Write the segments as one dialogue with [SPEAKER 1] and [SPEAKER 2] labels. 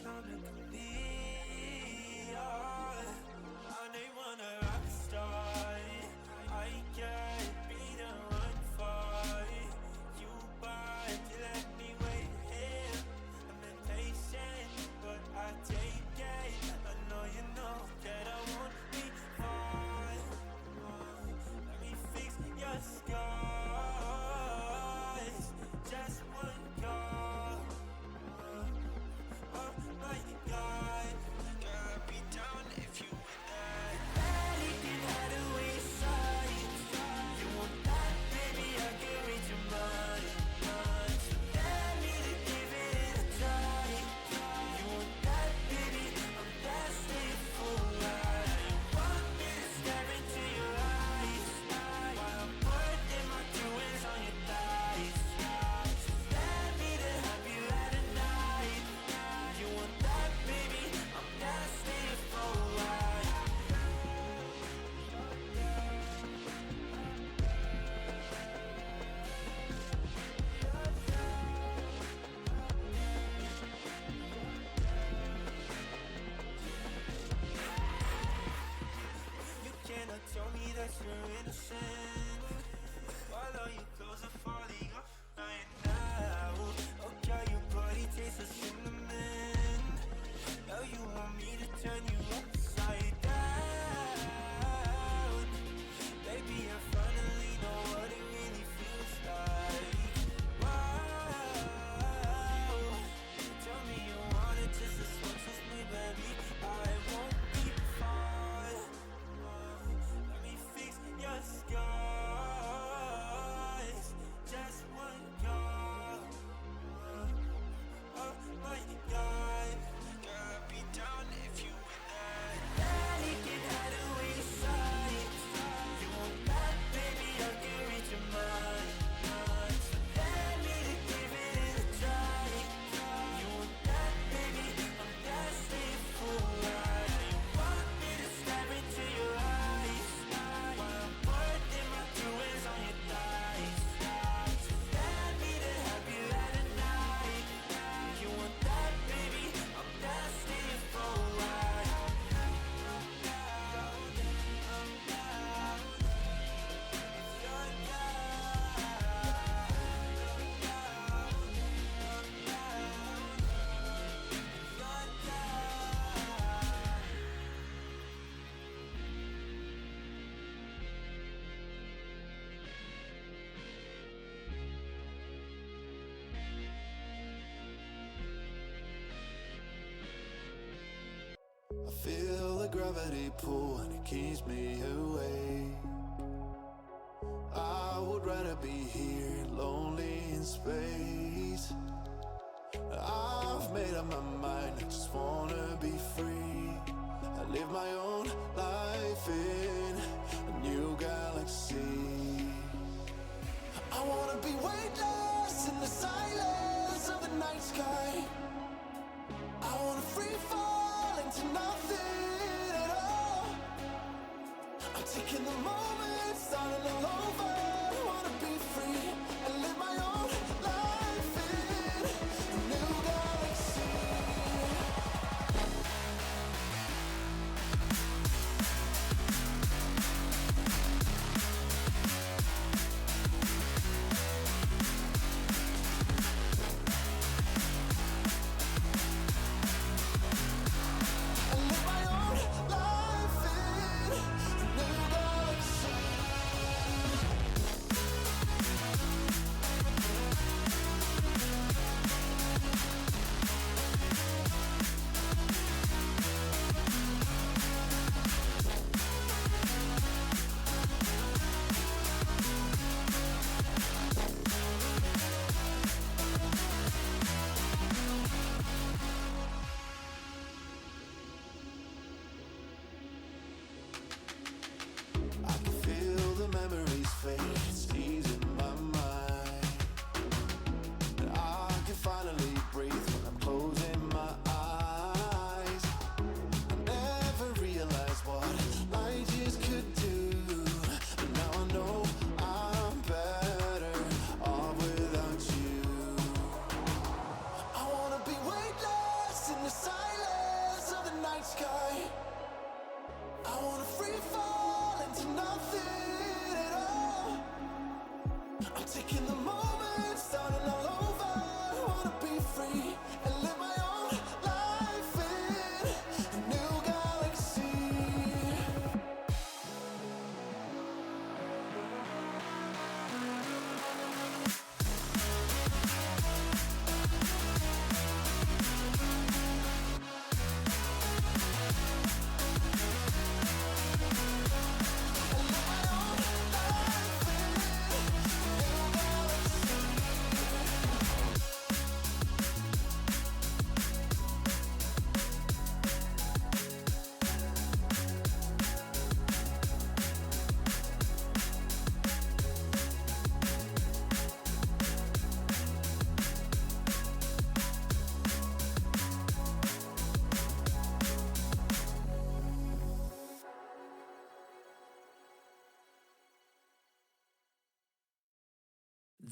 [SPEAKER 1] time to believe. I need one a rock star. I can't be the one for you, but you let me wait here. I'm impatient, but I take it. I know you know that I won't be far. Let me fix your scars. Just one call. Oh my God, girl, I'd be down if you were there. Barely can hide away sight. You want that, baby? I can read your mind. So let me to give it a try. You want that, baby? I'm destined for life. You want me to stare into your eyes while I'm putting my doings on your thighs. So let me to have you at a night. You want that, baby? I'm destined for life. You cannot tell me that you're innocent while all your clothes are falling off right now. Oh, girl, your body tastes of cinnamon. Now you want me to turn you upside down. Baby, I finally know what it really feels like. Wow. Tell me you want it just as much as me, baby. I won't be far. Let me fix your scars. Just one call. Oh my God, girl, I'd be down if you were there. Barely can hide away sight. You want that, baby? I can read your mind. So let me to give it a try. You want that, baby? I'm destined for life. You want me to stare into your eyes while I'm putting my doings on your thighs. So let me to have you at a night. You want that, baby? I'm destined for life. I'm down. If you're
[SPEAKER 2] I feel the gravity pull and it keeps me away. I would rather be here, lonely in space. I've made up my mind, I just wanna be free. I live my own life in a new galaxy. I wanna be weightless in the silence of the night sky. I wanna free fall into nothing at all. I'm taking the moment, starting all over. I wanna be free and live my own life in a new galaxy. I live my own life in a new galaxy.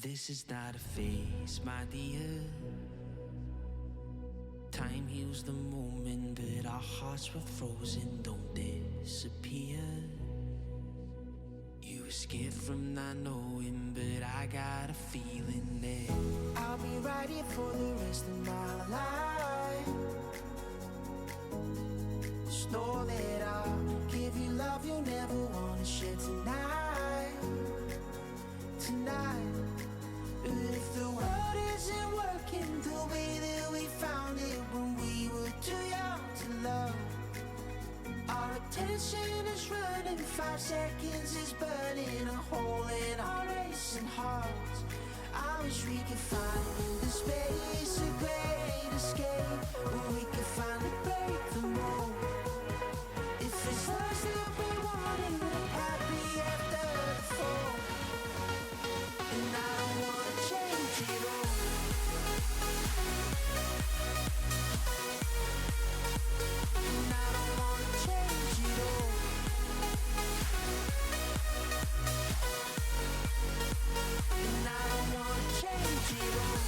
[SPEAKER 1] This is not a phase, my dear. Time heals the moment, but our hearts were frozen, don't disappear. You were scared from not knowing, but I got a feeling that I'll be right here for the rest of my life. Just know that I'll give you love you'll never wanna share tonight. Tonight. But if the world isn't working the way that we found it when we were too young to love, our attention is running, 5 seconds is burning a hole in our racing hearts. I wish we could find the space, a great escape, where we could finally break the mold. If it's us that we wanted, happy after the fall. And I don't wanna change it all. And I don't wanna change it all. And I don't wanna change it all.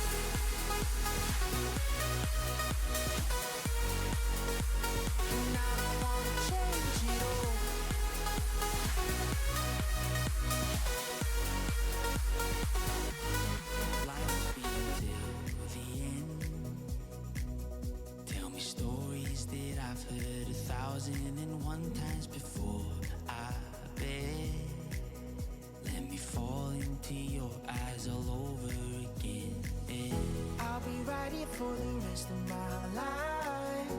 [SPEAKER 1] And I don't wanna change it all. Life be till the end. Tell me stories that I've heard 1,001 times before. I bet. Let me fall into your eyes all over again. I'll be right here for the rest of my life.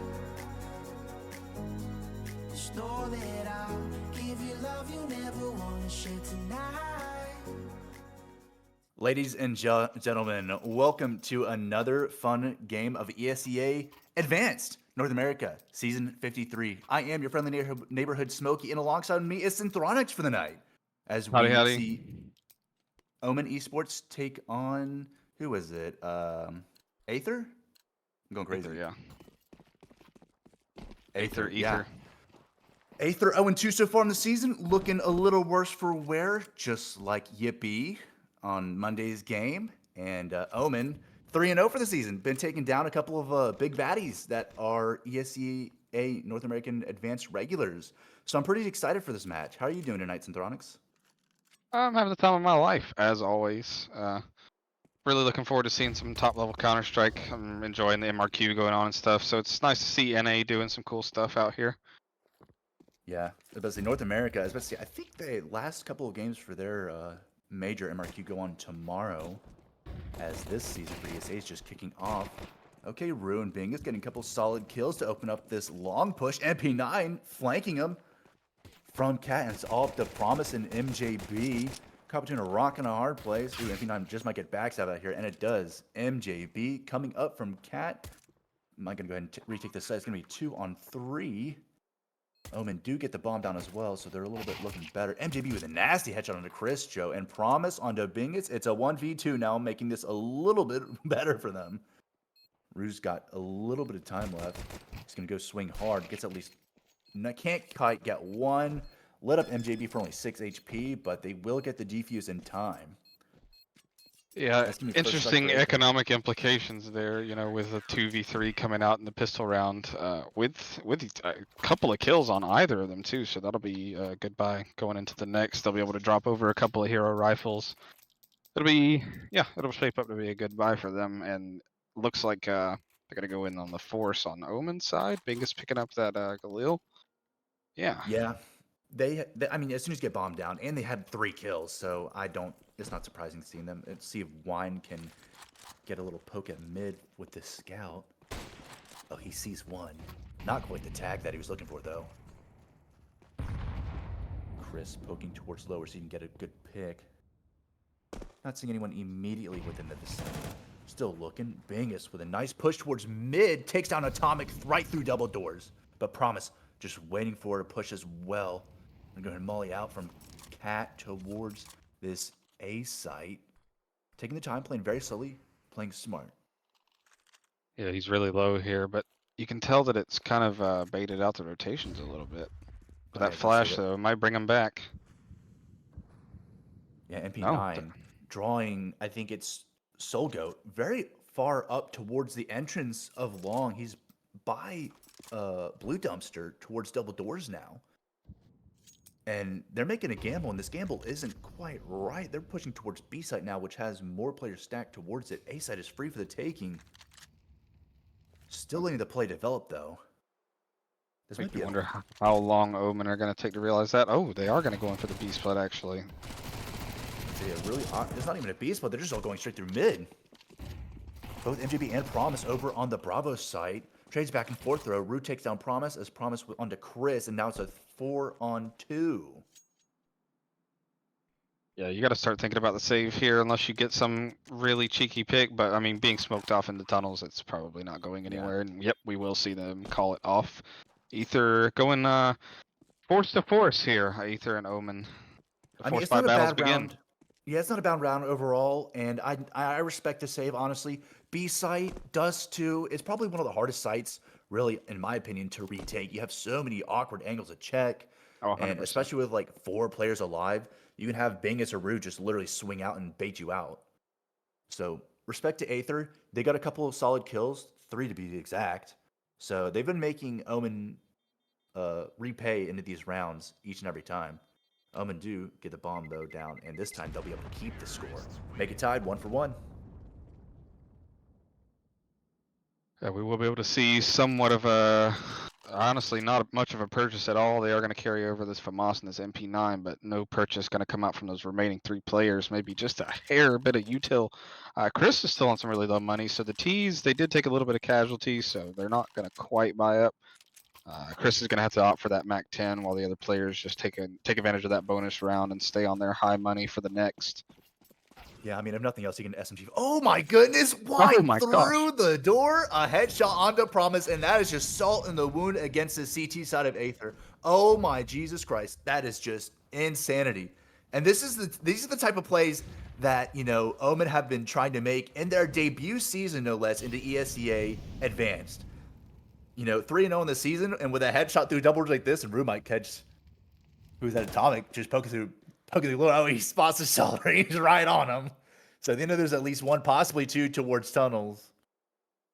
[SPEAKER 1] Just know that I'll give you love you never wanna share tonight.
[SPEAKER 3] Ladies and gentlemen, welcome to another fun game of ESEA Advanced North America Season 53. I am your friendly neighborhood Smokey, and alongside me is Synthronix for the night. As we
[SPEAKER 4] Howdy.
[SPEAKER 3] see Omen Esports take on, who is it? Aether? I'm going crazy.
[SPEAKER 4] Aether, yeah.
[SPEAKER 3] Aether.
[SPEAKER 4] Aether.
[SPEAKER 3] Aether 0-2 so far in the season, looking a little worse for wear, just like Yippee on Monday's game. And Omen 3-0 for the season, been taking down a couple of big baddies that are ESEA North American Advanced regulars. So I'm pretty excited for this match. How are you doing tonight, Synthronix?
[SPEAKER 4] I'm having the time of my life, as always. Really looking forward to seeing some top-level Counter-Strike. I'm enjoying the MRQ going on and stuff, so it's nice to see NA doing some cool stuff out here.
[SPEAKER 3] Yeah, especially North America. Especially, I think the last couple of games for their major MRQ go on tomorrow, as this season for ESA is just kicking off. Okay, Ruin Bing is getting a couple solid kills to open up this long push. MP9 flanking him from Cat, and it's all up to Promise and MJB. Caught between a rock and a hard place. Ooh, MP9 just might get backstab out here, and it does. MJB coming up from Cat. Am I going to go ahead and retake this site? It's going to be 2-on-3. Omen do get the bomb down as well, so they're a little bit looking better. MJB with a nasty headshot onto Chris Joe, and Promise onto Bingus. It's a 1v2 now, making this a little bit better for them. Rue's got a little bit of time left. He's going to go swing hard. Gets at least... Can't quite get one. Lit up MJB for only 6 HP, but they will get the defuse in time.
[SPEAKER 4] Yeah,
[SPEAKER 3] That's gonna be first
[SPEAKER 4] interesting
[SPEAKER 3] strike for Aether.
[SPEAKER 4] economic implications there, you know, with a 2v3 coming out in the pistol round, with a couple of kills on either of them too, so that'll be a good buy going into the next. They'll be able to drop over a couple of hero rifles. It'll shape up to be a good buy for them, and looks like they're gonna go in on the force on Omen's side. Bingus picking up that Galil. Yeah.
[SPEAKER 3] Yeah. I mean, as soon as you get bombed down, and they had 3 kills, so it's not surprising seeing them. Let's see if Wine can get a little poke at mid with this scout. Oh, he sees one. Not quite the tag that he was looking for, though. Chris poking towards lower so he can get a good pick. Not seeing anyone immediately within the vicinity. Still looking. Bingus with a nice push towards mid. Takes down Atomic right through double doors. But Promise just waiting for her to push as well. I'm going to molly out from Cat towards this A site. Taking the time, playing very slowly, playing smart.
[SPEAKER 4] Yeah, he's really low here, but you can tell that it's kind of baited out the rotations a little bit. But that flash, though, might bring him back.
[SPEAKER 3] Yeah, MP9 drawing, I think it's Soul Goat, very far up towards the entrance of Long. He's by Blue Dumpster towards Double Doors now. And they're making a gamble, and this gamble isn't quite right. They're pushing towards B site now, which has more players stacked towards it. A site is free for the taking. Still letting the play develop, though. This might
[SPEAKER 4] Make you
[SPEAKER 3] be a
[SPEAKER 4] wonder how long Omen are going to take to realize that. Oh, they are going to go in for the B split, actually.
[SPEAKER 3] really odd. It's not even a B split. They're just all going straight through mid. Both MJB and Promise over on the Bravo site. Trades back and forth throw. Root takes down Promise as Promise onto Chris, and now it's a 4-on-2.
[SPEAKER 4] Yeah, you got to start thinking about the save here unless you get some really cheeky pick. But, I mean, being smoked off in the tunnels, it's probably not going anywhere. And, yep, we will see them call it off. Aether going force to force here. Aether and Omen. The
[SPEAKER 3] I mean,
[SPEAKER 4] force
[SPEAKER 3] it's
[SPEAKER 4] fight
[SPEAKER 3] not a
[SPEAKER 4] battles
[SPEAKER 3] bad
[SPEAKER 4] begin.
[SPEAKER 3] round. Yeah, it's not a bad round overall, and I respect the save, honestly. B site, Dust 2, it's probably one of the hardest sites, really, in my opinion, to retake. You have so many awkward angles to check,
[SPEAKER 4] Oh,
[SPEAKER 3] and
[SPEAKER 4] 100%.
[SPEAKER 3] especially with like 4 players alive, you can have Bingus or Rue just literally swing out and bait you out. So, respect to Aether. They got a couple of solid kills, 3 to be exact. So, they've been making Omen repay into these rounds each and every time. Omen do get the bomb, though, down, and this time they'll be able to keep the score. Make it tied, 1-1.
[SPEAKER 4] Yeah, we will be able to see somewhat of a, honestly, not much of a purchase at all. They are going to carry over this FAMAS and this MP9, but no purchase going to come out from those remaining 3 players. Maybe just a hair, a bit of util. Chris is still on some really low money, so the T's, they did take a little bit of casualties, so they're not going to quite buy up. Chris is going to have to opt for that MAC 10 while the other players just take advantage of that bonus round and stay on their high money for the next.
[SPEAKER 3] Yeah, I mean, if nothing else, you can SMG. Oh my goodness,
[SPEAKER 4] Oh
[SPEAKER 3] wide
[SPEAKER 4] my
[SPEAKER 3] through
[SPEAKER 4] gosh.
[SPEAKER 3] the door, a headshot onto Promise, and that is just salt in the wound against the CT side of Aether. Oh my Jesus Christ, that is just insanity. And these are the type of plays that, you know, Omen have been trying to make in their debut season, no less, into ESEA Advanced. You know, 3-0 in the season, and with a headshot through doubles like this, and Rue might catch who's at Atomic, just poking through low. Oh, he spots the shell range right on him. So at the end of there's at least 1, possibly 2 towards tunnels.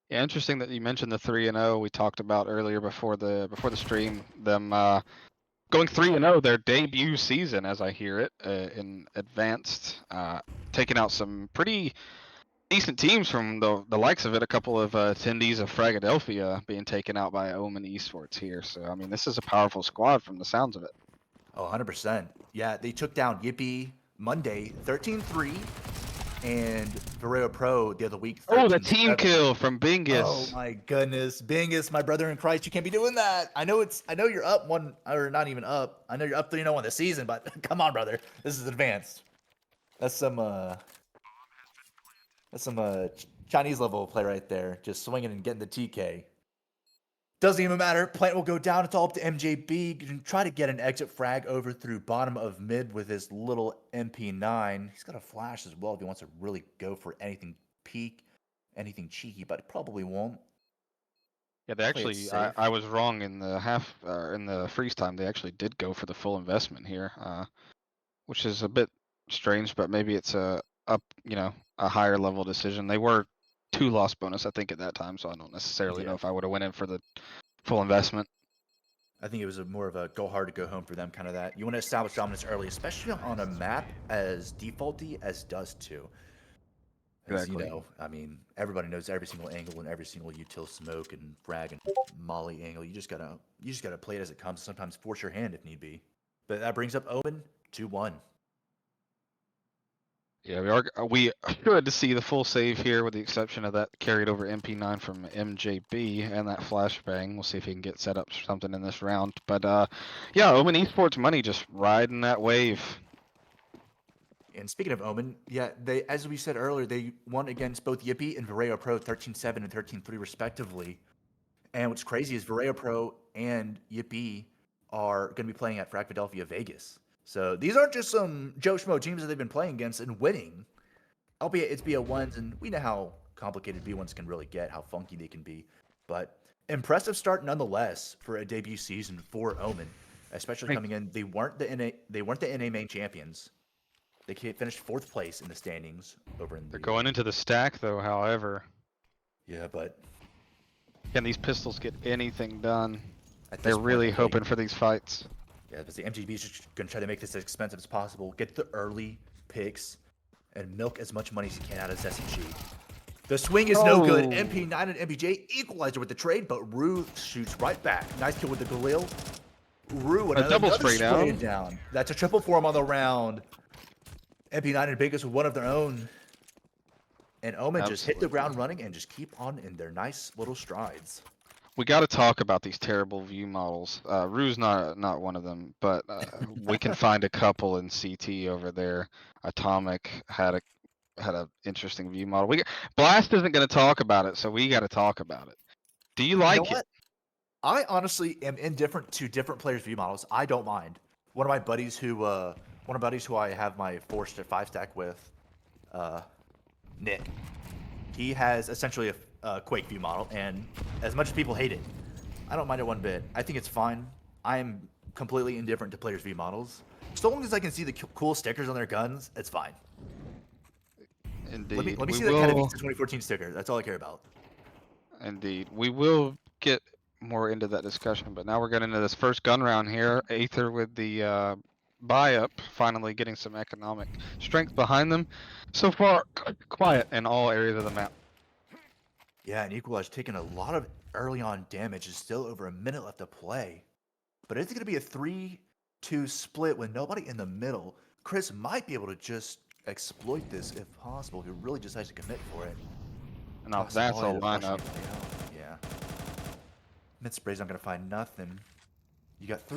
[SPEAKER 4] Yeah, interesting that you mentioned the 3-0 we talked about earlier before the stream. Them going 3-0 their debut season, as I hear it, in advanced, taking out some pretty decent teams from the likes of it. A couple of attendees of Fragadelphia being taken out by Omen Esports here. So I mean, this is a powerful squad from the sounds of it.
[SPEAKER 3] Oh, 100%. Yeah, they took down Yippee Monday 13-3 and Vareo Pro the other week 13-7.
[SPEAKER 4] Oh, the team kill from Bingus.
[SPEAKER 3] Oh my goodness, Bingus, my brother in Christ, you can't be doing that. I know you're up 1, or not even up. I know you're up 3-0 on the season, but come on, brother. This is advanced. That's some Chinese level play right there. Just swinging and getting the TK. Doesn't even matter. Plant will go down. It's all up to MJB. You can try to get an exit frag over through bottom of mid with his little MP9. He's got a flash as well if he wants to really go for anything peak, anything cheeky, but it probably won't.
[SPEAKER 4] Yeah, they actually, I was wrong in the freeze time. They actually did go for the full investment here, which is a bit strange, but maybe it's a higher level decision. They were 2 loss bonus, I think, at that time, so I don't necessarily know if I would have went in for the full investment.
[SPEAKER 3] I think it was more of a go hard to go home for them, kind of that. You want to establish dominance early, especially on a map as defaulty as Dust 2.
[SPEAKER 4] Exactly.
[SPEAKER 3] You know, I mean, everybody knows every single angle and every single util smoke and frag and molly angle. You just gotta play it as it comes. Sometimes force your hand if need be. But that brings up Omen 2-1.
[SPEAKER 4] Yeah, we should to see the full save here, with the exception of that carried over MP9 from MJB and that flashbang. We'll see if he can get set up for something in this round. But yeah, Omen Esports money just riding that wave.
[SPEAKER 3] And speaking of Omen, yeah, they, as we said earlier, they won against both Yippee and Vareo Pro 13-7 and 13-3 respectively. And what's crazy is Vareo Pro and Yippee are going to be playing at Philadelphia Vegas. So these aren't just some Joe Schmo teams that they've been playing against and winning. Albeit it's BO1s, and we know how complicated B1s can really get, how funky they can be. But impressive start nonetheless for a debut season for Omen, especially coming in. They weren't the NA main champions. They finished 4th place in the standings over in the.
[SPEAKER 4] They're going into the stack though. However,
[SPEAKER 3] Yeah, but
[SPEAKER 4] can these pistols get anything done?
[SPEAKER 3] at
[SPEAKER 4] They're
[SPEAKER 3] this point,
[SPEAKER 4] really
[SPEAKER 3] MJ
[SPEAKER 4] hoping for these fights.
[SPEAKER 3] Yeah, but the MGB is just gonna try to make this as expensive as possible. Get the early picks and milk as much money as you can out of this SMG. The swing is no good.
[SPEAKER 4] Oh.
[SPEAKER 3] MP9 and MPJ equalizer with the trade, but Rue shoots right back. Nice kill with the Galil. Rue, another
[SPEAKER 4] double spray
[SPEAKER 3] down. That's a triple for him on the round. MP9 and Biggest with one of their own. And Omen just hit the ground running and just keep on in their nice little strides.
[SPEAKER 4] We got to talk about these terrible view models. Rue's not one of them, but we can find a couple in CT over there. Atomic had a interesting view model. Blast isn't going to talk about it, so we got to talk about it. Do you like
[SPEAKER 3] You know
[SPEAKER 4] it?
[SPEAKER 3] what? I honestly am indifferent to different players' view models. I don't mind. One of my buddies who I have my 5 stack with, Nick. He has essentially a Quake view model, and as much as people hate it, I don't mind it one bit. I think it's fine. I am completely indifferent to players' view models. So long as I can see the cool stickers on their guns, it's fine.
[SPEAKER 4] Indeed.
[SPEAKER 3] Let me see that kind of 2014 sticker. That's all I care about.
[SPEAKER 4] Indeed. We will get more into that discussion, but now we're getting into this first gun round here. Aether with the buy-up, finally getting some economic strength behind them. So far, quiet in all areas of the map.
[SPEAKER 3] Yeah, and Equalize taking a lot of early on damage. Is still over a minute left to play. But it's going to be a 3-2 split with nobody in the middle. Chris might be able to just exploit this if possible. He really decides to commit for it.
[SPEAKER 4] Now that's a lineup.
[SPEAKER 3] Yeah. Mid spray's not going to find nothing. You got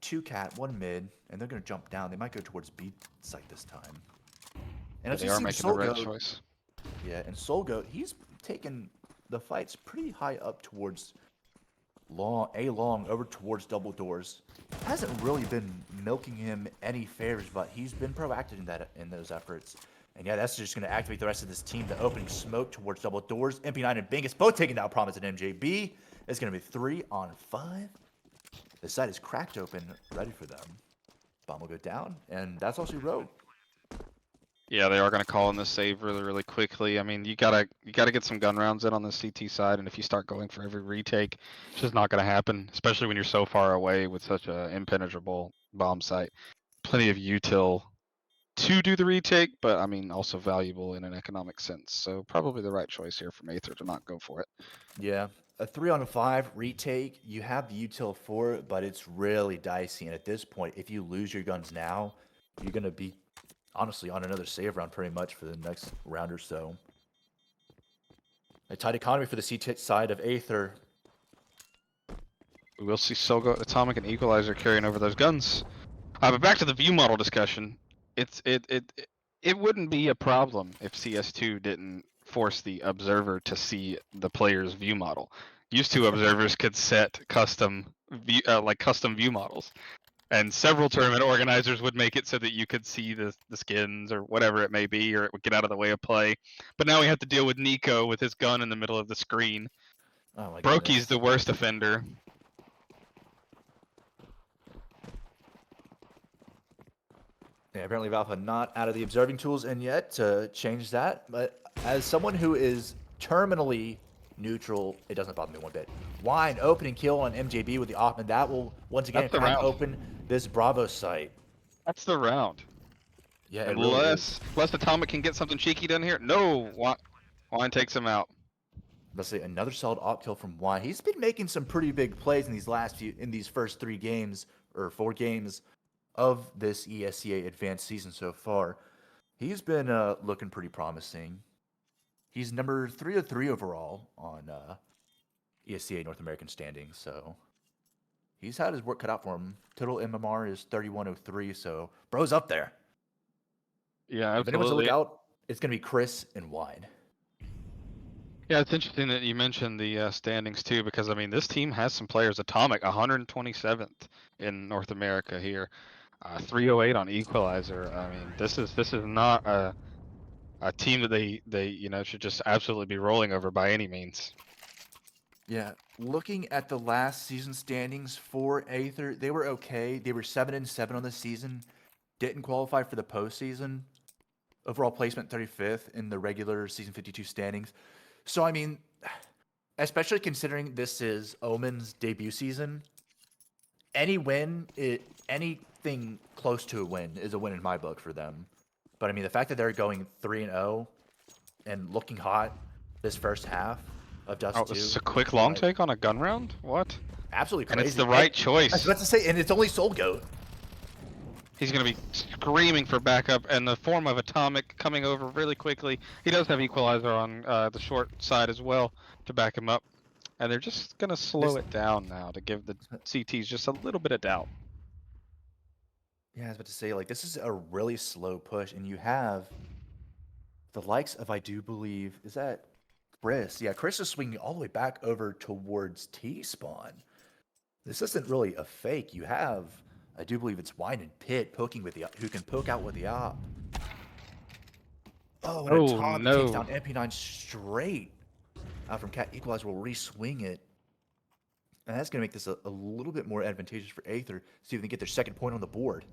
[SPEAKER 3] 2 cat, 1 mid, and they're going to jump down. They might go towards B site this time. And
[SPEAKER 4] They are making the right choice.
[SPEAKER 3] Yeah, and Solgoat, he's taken the fights pretty high up towards long over towards double doors. Hasn't really been milking him any favors, but he's been proactive in those efforts. And yeah, that's just going to activate the rest of this team. The opening smoke towards double doors. MP9 and Bingus both taking down Promise and MJB. It's going to be 3 on 5. The site is cracked open, ready for them. Bomb will go down, and that's all she wrote.
[SPEAKER 4] Yeah, they are going to call in the save really quickly. I mean, you gotta get some gun rounds in on the CT side, and if you start going for every retake, it's just not going to happen. Especially when you're so far away with such an impenetrable bomb site. Plenty of util to do the retake, but I mean, also valuable in an economic sense. So probably the right choice here from Aether to not go for it.
[SPEAKER 3] Yeah, a 3 on 5 retake. You have the util for it, but it's really dicey. And at this point, if you lose your guns now, you're going to be honestly on another save round pretty much for the next round or so. A tight economy for the CT side of Aether.
[SPEAKER 4] We will see Solgo, Atomic, and Equalizer carrying over those guns. But back to the view model discussion. It wouldn't be a problem if CS2 didn't force the observer to see the player's view model. Used to observers could set custom view models. And several tournament organizers would make it so that you could see the skins or whatever it may be, or it would get out of the way of play. But now we have to deal with Nico with his gun in the middle of the screen.
[SPEAKER 3] Oh my
[SPEAKER 4] Brokey's
[SPEAKER 3] goodness.
[SPEAKER 4] the worst offender.
[SPEAKER 3] Yeah, apparently Valve not out of the observing tools and yet to change that. But as someone who is terminally neutral, it doesn't bother me one bit. Wine opening kill on MJB with the Omen. That will once again crack open this Bravo site.
[SPEAKER 4] That's the round.
[SPEAKER 3] Yeah,
[SPEAKER 4] unless Atomic can get something cheeky done here. No, Wine takes him out.
[SPEAKER 3] Let's say another solid op kill from Wine. He's been making some pretty big plays in these first 3 games or 4 games of this ESEA advanced season so far. He's been looking pretty promising. He's number 3 of 3 overall on ESEA North American standings, so he's had his work cut out for him. Total MMR is 3103, so bro's up there.
[SPEAKER 4] Yeah, absolutely.
[SPEAKER 3] If anyone's to look out, it's going to be Chris and Wine.
[SPEAKER 4] Yeah, it's interesting that you mentioned the standings too, because I mean, this team has some players. Atomic, 127th in North America here, 308 on Equalizer. I mean, this is not a team that they should just absolutely be rolling over by any means.
[SPEAKER 3] Yeah, looking at the last season standings for Aether, they were okay. They were 7-7 on the season. didn't qualify for the postseason. Overall placement 35th in the regular season 52 standings. So, I mean, especially considering this is Omen's debut season, any win, anything close to a win is a win in my book for them. But I mean, the fact that they're going 3-0 and looking hot this first half of Dust
[SPEAKER 4] Oh,
[SPEAKER 3] 2.
[SPEAKER 4] this is a quick long take on a gun round? What?
[SPEAKER 3] Absolutely crazy.
[SPEAKER 4] And it's the right
[SPEAKER 3] I was
[SPEAKER 4] choice.
[SPEAKER 3] about to say, and it's only Soul Goat.
[SPEAKER 4] He's going to be screaming for backup, and the form of Atomic coming over really quickly. He does have Equalizer on the short side as well to back him up. And they're just going to slow it down now to give the CTs just a little bit of doubt.
[SPEAKER 3] Yeah, I was about to say, like, this is a really slow push, and you have the likes of, I do believe, is that Chris? Yeah, Chris is swinging all the way back over towards T-spawn. This isn't really a fake. You have, I do believe it's Wine and Pit poking with the, who can poke out with the op. Oh, and Atomic takes down MP9 straight out from Cat. Equalizer will re-swing it. And that's going to make this a little bit more advantageous for Aether. See if they can get their second point on the board.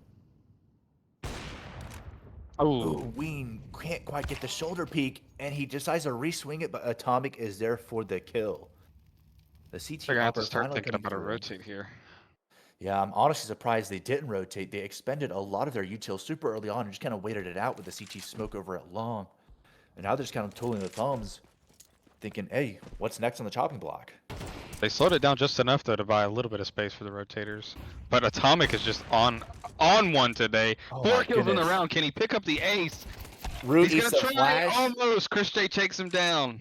[SPEAKER 3] Oh, Ween can't quite get the shoulder peek, and he decides to re-swing it, but Atomic is there for the kill. The CT
[SPEAKER 4] They're going to have to
[SPEAKER 3] hopper
[SPEAKER 4] start
[SPEAKER 3] finally
[SPEAKER 4] thinking
[SPEAKER 3] coming
[SPEAKER 4] about a
[SPEAKER 3] through.
[SPEAKER 4] rotate here.
[SPEAKER 3] Yeah, I'm honestly surprised they didn't rotate. They expended a lot of their util super early on and just kind of waited it out with the CT smoke over it long. And now they're just kind of twiddling their thumbs, thinking, hey, what's next on the chopping block?
[SPEAKER 4] They slowed it down just enough, though, to buy a little bit of space for the rotators. But Atomic is just on one today.
[SPEAKER 3] Oh
[SPEAKER 4] 4
[SPEAKER 3] my
[SPEAKER 4] kills in the
[SPEAKER 3] goodness.
[SPEAKER 4] round. Can he pick up the ace?
[SPEAKER 3] Root
[SPEAKER 4] He's
[SPEAKER 3] eats
[SPEAKER 4] going
[SPEAKER 3] a
[SPEAKER 4] to try.
[SPEAKER 3] flash.
[SPEAKER 4] Almost. Chris J takes him down.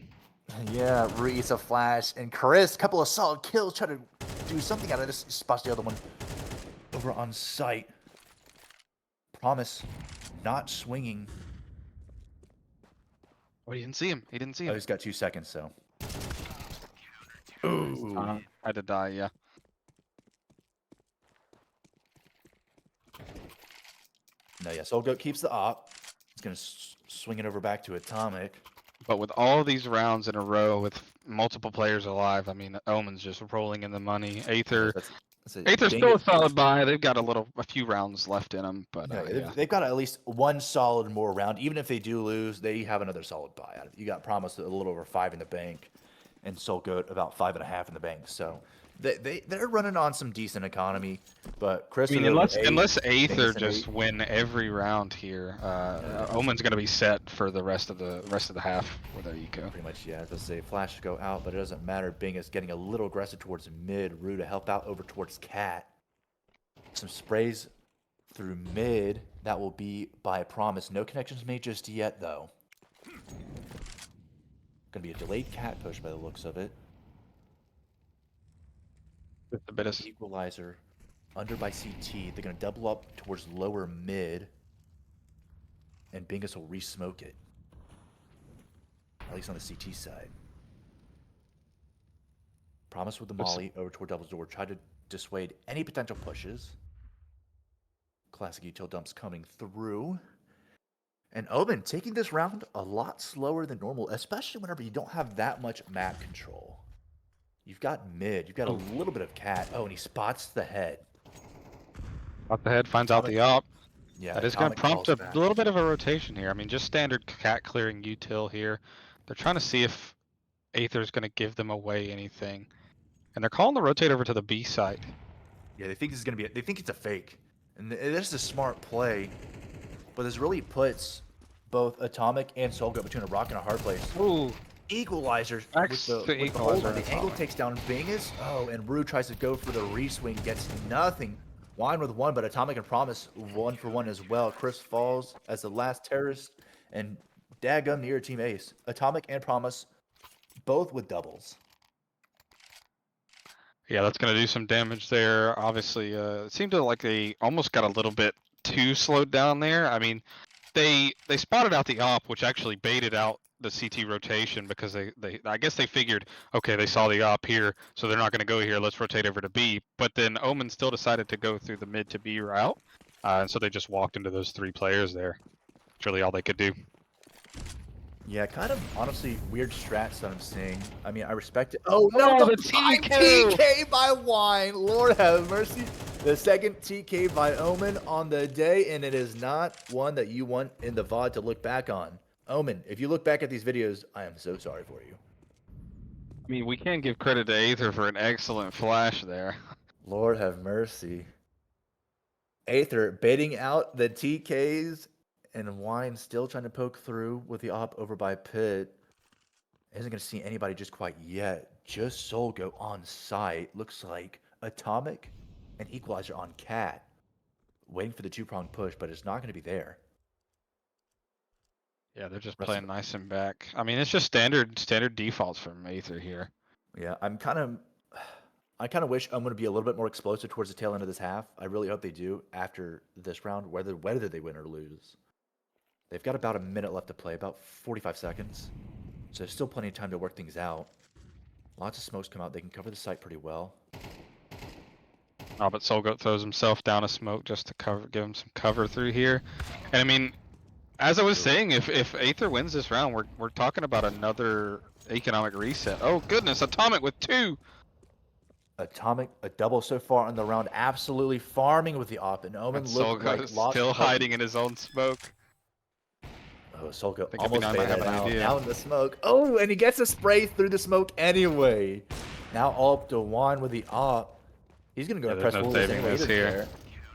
[SPEAKER 3] Yeah, Root eats a flash. And Chris, a couple of solid kills, try to do something out of this. Spots the other one over on site. Promise, not swinging.
[SPEAKER 4] Oh, he didn't see him. He didn't see
[SPEAKER 3] Oh,
[SPEAKER 4] him.
[SPEAKER 3] he's got 2 seconds, so. Ooh.
[SPEAKER 4] Had to die, yeah.
[SPEAKER 3] No, yeah, Soul Goat keeps the op. He's going to swing it over back to Atomic.
[SPEAKER 4] But with all these rounds in a row with multiple players alive, I mean, Omen's just rolling in the money. Aether, Aether's still a solid buy. They've got a few rounds left in them, but yeah.
[SPEAKER 3] They've got at least one solid more round. Even if they do lose, they have another solid buy out of it. You got Promise a little over 5 in the bank, and Soul Goat about 5.5 in the bank. So they're running on some decent economy. But Chris,
[SPEAKER 4] I mean, unless Aether just win every round here, Omen's gonna be set for the rest of the half with their eco.
[SPEAKER 3] Pretty much, yeah. Let's say Flash go out, but it doesn't matter. Bing is getting a little aggressive towards mid. Rue to help out over towards Cat. Some sprays through mid. That will be by Promise. No connections made just yet, though. Gonna be a delayed Cat push by the looks of it.
[SPEAKER 4] A bit of
[SPEAKER 3] Equalizer under by CT. They're gonna double up towards lower mid, and Bingus will re-smoke it. At least on the CT side. Promise with the molly over toward Devil's Door. Try to dissuade any potential pushes. Classic util dumps coming through. And Omen taking this round a lot slower than normal, especially whenever you don't have that much map control. You've got mid. You've got a little bit of Cat. Oh, and he spots the head.
[SPEAKER 4] Off the head, finds out the op.
[SPEAKER 3] Yeah,
[SPEAKER 4] That is going to prompt a little bit of a rotation here. I mean, just standard Cat clearing util here. They're trying to see if Aether's going to give them away anything. And they're calling the rotate over to the B side.
[SPEAKER 3] Yeah, they think this is going to be they think it's a fake. And this is a smart play. But this really puts both Atomic and Soul Goat between a rock and a hard place.
[SPEAKER 4] Ooh.
[SPEAKER 3] Equalizer with the equalizer. The angle takes down Bingus. Oh, and Rue tries to go for the re-swing, gets nothing. Wine with 1, but Atomic and Promise 1 for 1 as well. Chris falls as the last terrorist, and daggum near team ace. Atomic and Promise both with doubles.
[SPEAKER 4] Yeah, that's going to do some damage there. Obviously, it seemed like they almost got a little bit too slowed down there. I mean, they spotted out the op, which actually baited out the CT rotation because I guess they figured, okay, they saw the op here, so they're not going to go here. Let's rotate over to B. But then Omen still decided to go through the mid to B route, and so they just walked into those 3 players there. That's really all they could do.
[SPEAKER 3] Yeah, kind of honestly weird strats that I'm seeing. I mean, I respect it. Oh no,
[SPEAKER 4] the TK
[SPEAKER 3] by Wine. Lord have mercy. The second TK by Omen on the day, and it is not one that you want in the VOD to look back on. Omen, if you look back at these videos, I am so sorry for you.
[SPEAKER 4] I mean, we can't give credit to Aether for an excellent flash there.
[SPEAKER 3] Lord have mercy. Aether baiting out the TKs, and Wine still trying to poke through with the op over by Pit. Isn't going to see anybody just quite yet. Just Solgo on site. Looks like Atomic and Equalizer on Cat. Waiting for the two-pronged push, but it's not going to be there.
[SPEAKER 4] Yeah, they're just playing nice and back. I mean, it's just standard defaults from Aether here.
[SPEAKER 3] Yeah, I kind of wish I'm going to be a little bit more explosive towards the tail end of this half. I really hope they do after this round, whether they win or lose. They've got about a minute left to play, about 45 seconds. So there's still plenty of time to work things out. Lots of smokes come out. They can cover the site pretty well.
[SPEAKER 4] Oh, but Solgoat throws himself down a smoke just to give him some cover through here. And I mean, as I was saying, if Aether wins this round, we're talking about another economic reset. Oh goodness, Atomic with 2.
[SPEAKER 3] Atomic, a double so far in the round, absolutely farming with the op, and Omen looked like
[SPEAKER 4] is
[SPEAKER 3] lost
[SPEAKER 4] still
[SPEAKER 3] puppy.
[SPEAKER 4] hiding in his own smoke.
[SPEAKER 3] Oh, Solgo
[SPEAKER 4] think
[SPEAKER 3] almost
[SPEAKER 4] FB9 might have
[SPEAKER 3] faded
[SPEAKER 4] an
[SPEAKER 3] out,
[SPEAKER 4] idea.
[SPEAKER 3] now in the smoke. Oh, and he gets a spray through the smoke anyway. Now all up to Juan with the op. He's going to go and press
[SPEAKER 4] there's no saving this here.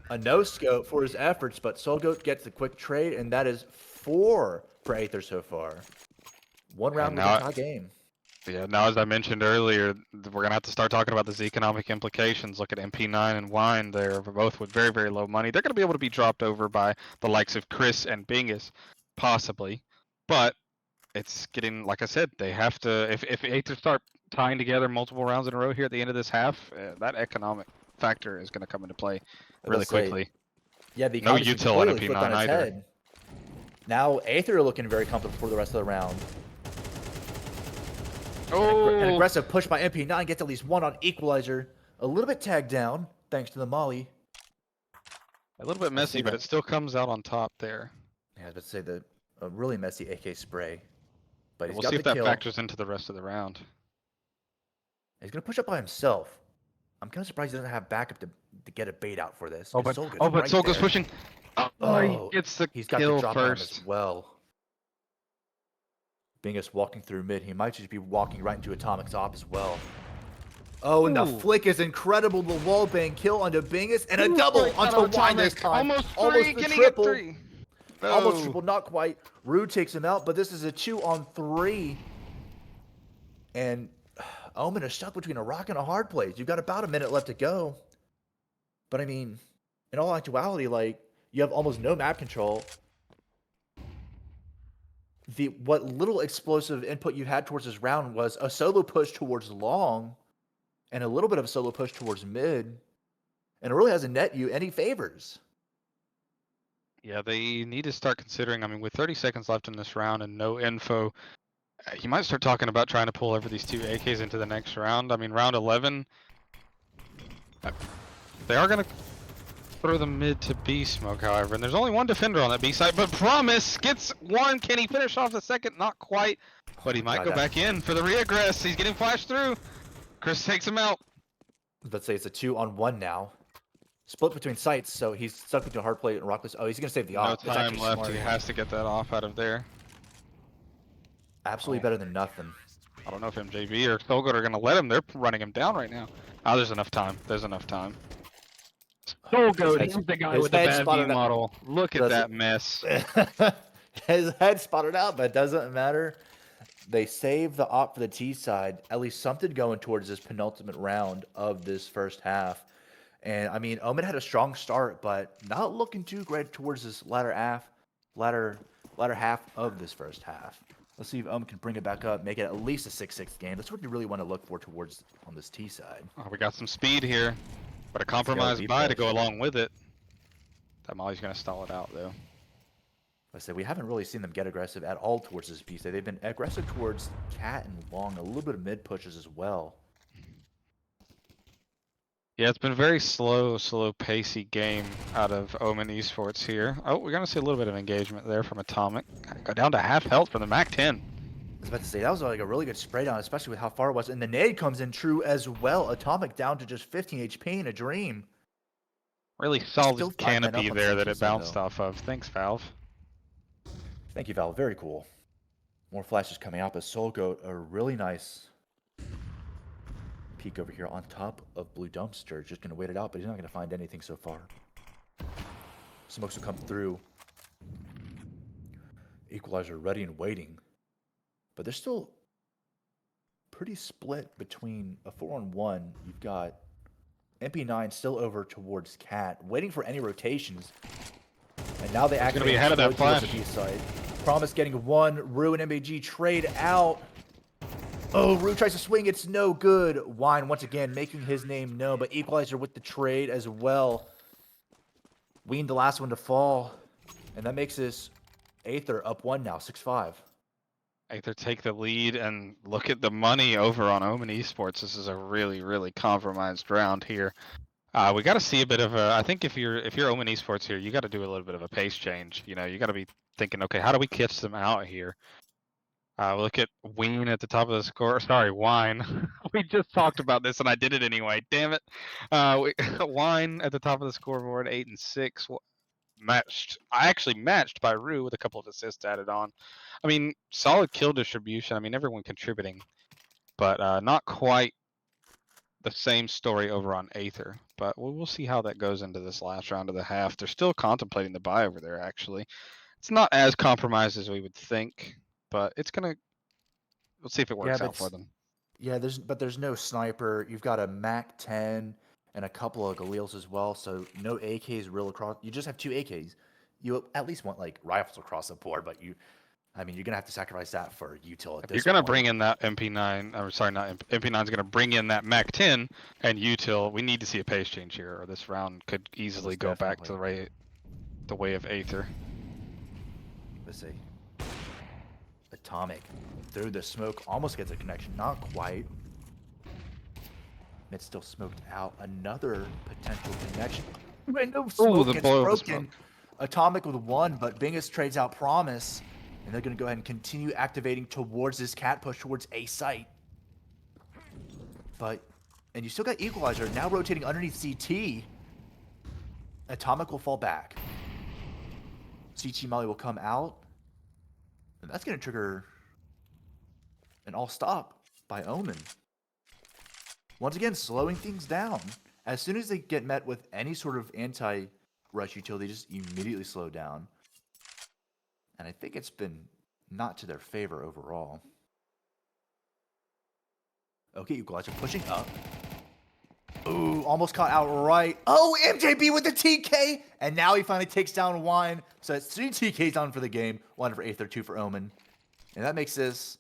[SPEAKER 3] A no-scope for his efforts, but Solgoat gets a quick trade, and that is 4 for Aether so far. One round with a tie game.
[SPEAKER 4] Yeah, now as I mentioned earlier, we're going to have to start talking about these economic implications. Look at MP9 and Wine there, both with very, very low money. They're going to be able to be dropped over by the likes of Chris and Bingus, possibly. But it's getting, like I said, they have to, if Aether start tying together multiple rounds in a row here at the end of this half, that economic factor is going to come into play really quickly.
[SPEAKER 3] Yeah, the
[SPEAKER 4] no
[SPEAKER 3] economy
[SPEAKER 4] util on
[SPEAKER 3] completely flipped on
[SPEAKER 4] MP9
[SPEAKER 3] its
[SPEAKER 4] either.
[SPEAKER 3] head. Now Aether are looking very comfortable for the rest of the round. An aggressive push by MP9 gets at least 1 on Equalizer. A little bit tagged down, thanks to the molly.
[SPEAKER 4] A little bit messy, but it still comes out on top there.
[SPEAKER 3] Yeah, I was about to say a really messy AK spray. But he's
[SPEAKER 4] We'll
[SPEAKER 3] got
[SPEAKER 4] see
[SPEAKER 3] the
[SPEAKER 4] if that
[SPEAKER 3] kill.
[SPEAKER 4] factors into the rest of the round.
[SPEAKER 3] He's going to push up by himself. I'm kind of surprised he doesn't have backup to get a bait out for this.
[SPEAKER 4] But
[SPEAKER 3] right
[SPEAKER 4] Solgo's
[SPEAKER 3] there.
[SPEAKER 4] pushing. Oh, he gets the
[SPEAKER 3] he's got
[SPEAKER 4] kill
[SPEAKER 3] the drop on him
[SPEAKER 4] first.
[SPEAKER 3] as well. Bingus walking through mid. He might just be walking right into Atomic's op as well. Oh, and the flick is incredible. The wallbang kill onto Bingus and a double onto Wine this time.
[SPEAKER 4] Almost 3.
[SPEAKER 3] the
[SPEAKER 4] Can
[SPEAKER 3] triple.
[SPEAKER 4] he get 3? No.
[SPEAKER 3] Almost triple, not quite. Rude takes him out, but this is a 2-on-3. And Omen is stuck between a rock and a hard place. You've got about a minute left to go. But I mean, in all actuality, like, you have almost no map control. What little explosive input you had towards this round was a solo push towards long and a little bit of a solo push towards mid. And it really hasn't net you any favors.
[SPEAKER 4] Yeah, they need to start considering, I mean, with 30 seconds left in this round and no info, you might start talking about trying to pull over these 2 AKs into the next round. I mean, round 11, they are going to throw the mid to B smoke, however, and there's only 1 defender on that B side, but Promise gets 1. Can he finish off the second? Not quite, but he might go back in for the reaggress. He's getting flashed through. Chris takes him out.
[SPEAKER 3] Let's say it's a 2-on-1 now. Split between sites, so he's stuck between hard plate and rockless. Oh, he's going to save the off.
[SPEAKER 4] No time left. He has to get that off out of there.
[SPEAKER 3] Absolutely better than nothing.
[SPEAKER 4] I don't know if MJB or Solgoat are going to let him. They're running him down right now. Oh, there's enough time. There's enough time. Solgoat, he's the guy with the bad view model. Look at that mess.
[SPEAKER 3] His head spotted out, but it doesn't matter. They save the op for the T side. At least something going towards this penultimate round of this first half. And I mean, Omen had a strong start, but not looking too great towards this latter half of this first half. Let's see if Omen can bring it back up, make it at least a 6-6 game. That's what you really want to look for towards on this T side.
[SPEAKER 4] Oh, we got some speed here, but a compromise buy to go along with it. That Molly's going to stall it out, though.
[SPEAKER 3] I said we haven't really seen them get aggressive at all towards this piece. They've been aggressive towards Cat and Long, a little bit of mid pushes as well.
[SPEAKER 4] Yeah, it's been a very slow pacey game out of Omen Esports here. Oh, we're going to see a little bit of engagement there from Atomic. Go down to half health from the MAC-10.
[SPEAKER 3] I was about to say, that was like a really good spray down, especially with how far it was. And the nade comes in true as well. Atomic down to just 15 HP in a dream.
[SPEAKER 4] Really solid
[SPEAKER 3] Still 5 men
[SPEAKER 4] canopy
[SPEAKER 3] up on
[SPEAKER 4] there that
[SPEAKER 3] CT
[SPEAKER 4] it
[SPEAKER 3] side,
[SPEAKER 4] bounced
[SPEAKER 3] though.
[SPEAKER 4] off of. Thanks, Valve.
[SPEAKER 3] Thank you, Val. Very cool. More flashes coming out, but Soul Goat, a really nice peek over here on top of Blue Dumpster. Just going to wait it out, but he's not going to find anything so far. Smokes will come through. Equalizer ready and waiting. But they're still pretty split between a 4-on-1. You've got MP9 still over towards Cat, waiting for any rotations. And now they
[SPEAKER 4] He's gonna
[SPEAKER 3] activate
[SPEAKER 4] be ahead of that
[SPEAKER 3] towards the
[SPEAKER 4] flash.
[SPEAKER 3] B side. Promise getting one. Rue and MBG trade out. Oh, Rue tries to swing. It's no good. Wine once again making his name known, but Equalizer with the trade as well. Ween the last one to fall. And that makes this Aether up 1 now, 6-5.
[SPEAKER 4] Aether take the lead, and look at the money over on Omen Esports. This is a really, really compromised round here. We got to see a bit of a. I think if you're Omen Esports here, you got to do a little bit of a pace change. You know, you got to be thinking, okay, how do we catch them out here? Look at Ween at the top of the score. Sorry, Wine. We just talked about this, and I did it anyway. Damn it. Wine at the top of the scoreboard, 8 and 6. Matched. I actually matched by Rue with a couple of assists added on. I mean, solid kill distribution. I mean, everyone contributing, but not quite the same story over on Aether. But we'll see how that goes into this last round of the half. They're still contemplating the buy over there, actually. It's not as compromised as we would think, but it's gonna. We'll see if it
[SPEAKER 3] Yeah,
[SPEAKER 4] works out for them.
[SPEAKER 3] Yeah, there's no sniper. You've got a Mac 10 and a couple of Galils as well, so no AKs real across. You just have 2 AKs. You at least want like rifles across the board, but I mean, you're gonna have to sacrifice that for util at
[SPEAKER 4] If
[SPEAKER 3] this
[SPEAKER 4] you're gonna
[SPEAKER 3] point.
[SPEAKER 4] bring in that MP9, I'm sorry, not MP9's gonna bring in that Mac 10 and util. We need to see a pace change here, or this round could easily
[SPEAKER 3] Most
[SPEAKER 4] go back to
[SPEAKER 3] definitely.
[SPEAKER 4] the way of Aether.
[SPEAKER 3] Let's see. Atomic through the smoke, almost gets a connection, not quite. It's still smoked out. Another potential connection. Window
[SPEAKER 4] Oh,
[SPEAKER 3] smoke
[SPEAKER 4] the
[SPEAKER 3] gets
[SPEAKER 4] blow of the
[SPEAKER 3] broken.
[SPEAKER 4] smoke.
[SPEAKER 3] Atomic with 1, but Bingus trades out Promise, and they're going to go ahead and continue activating towards this cat push towards A site. And you still got Equalizer now rotating underneath CT. Atomic will fall back. CT Molly will come out, and that's going to trigger an all stop by Omen. Once again, slowing things down. As soon as they get met with any sort of anti-rush utility, they just immediately slow down. And I think it's been not to their favor overall. Okay, Equalizer pushing up. Ooh, almost caught outright. Oh, MJB with the TK! And now he finally takes down Wine. So it's 3 TKs down for the game. 1 for Aether, 2 for Omen. And that makes this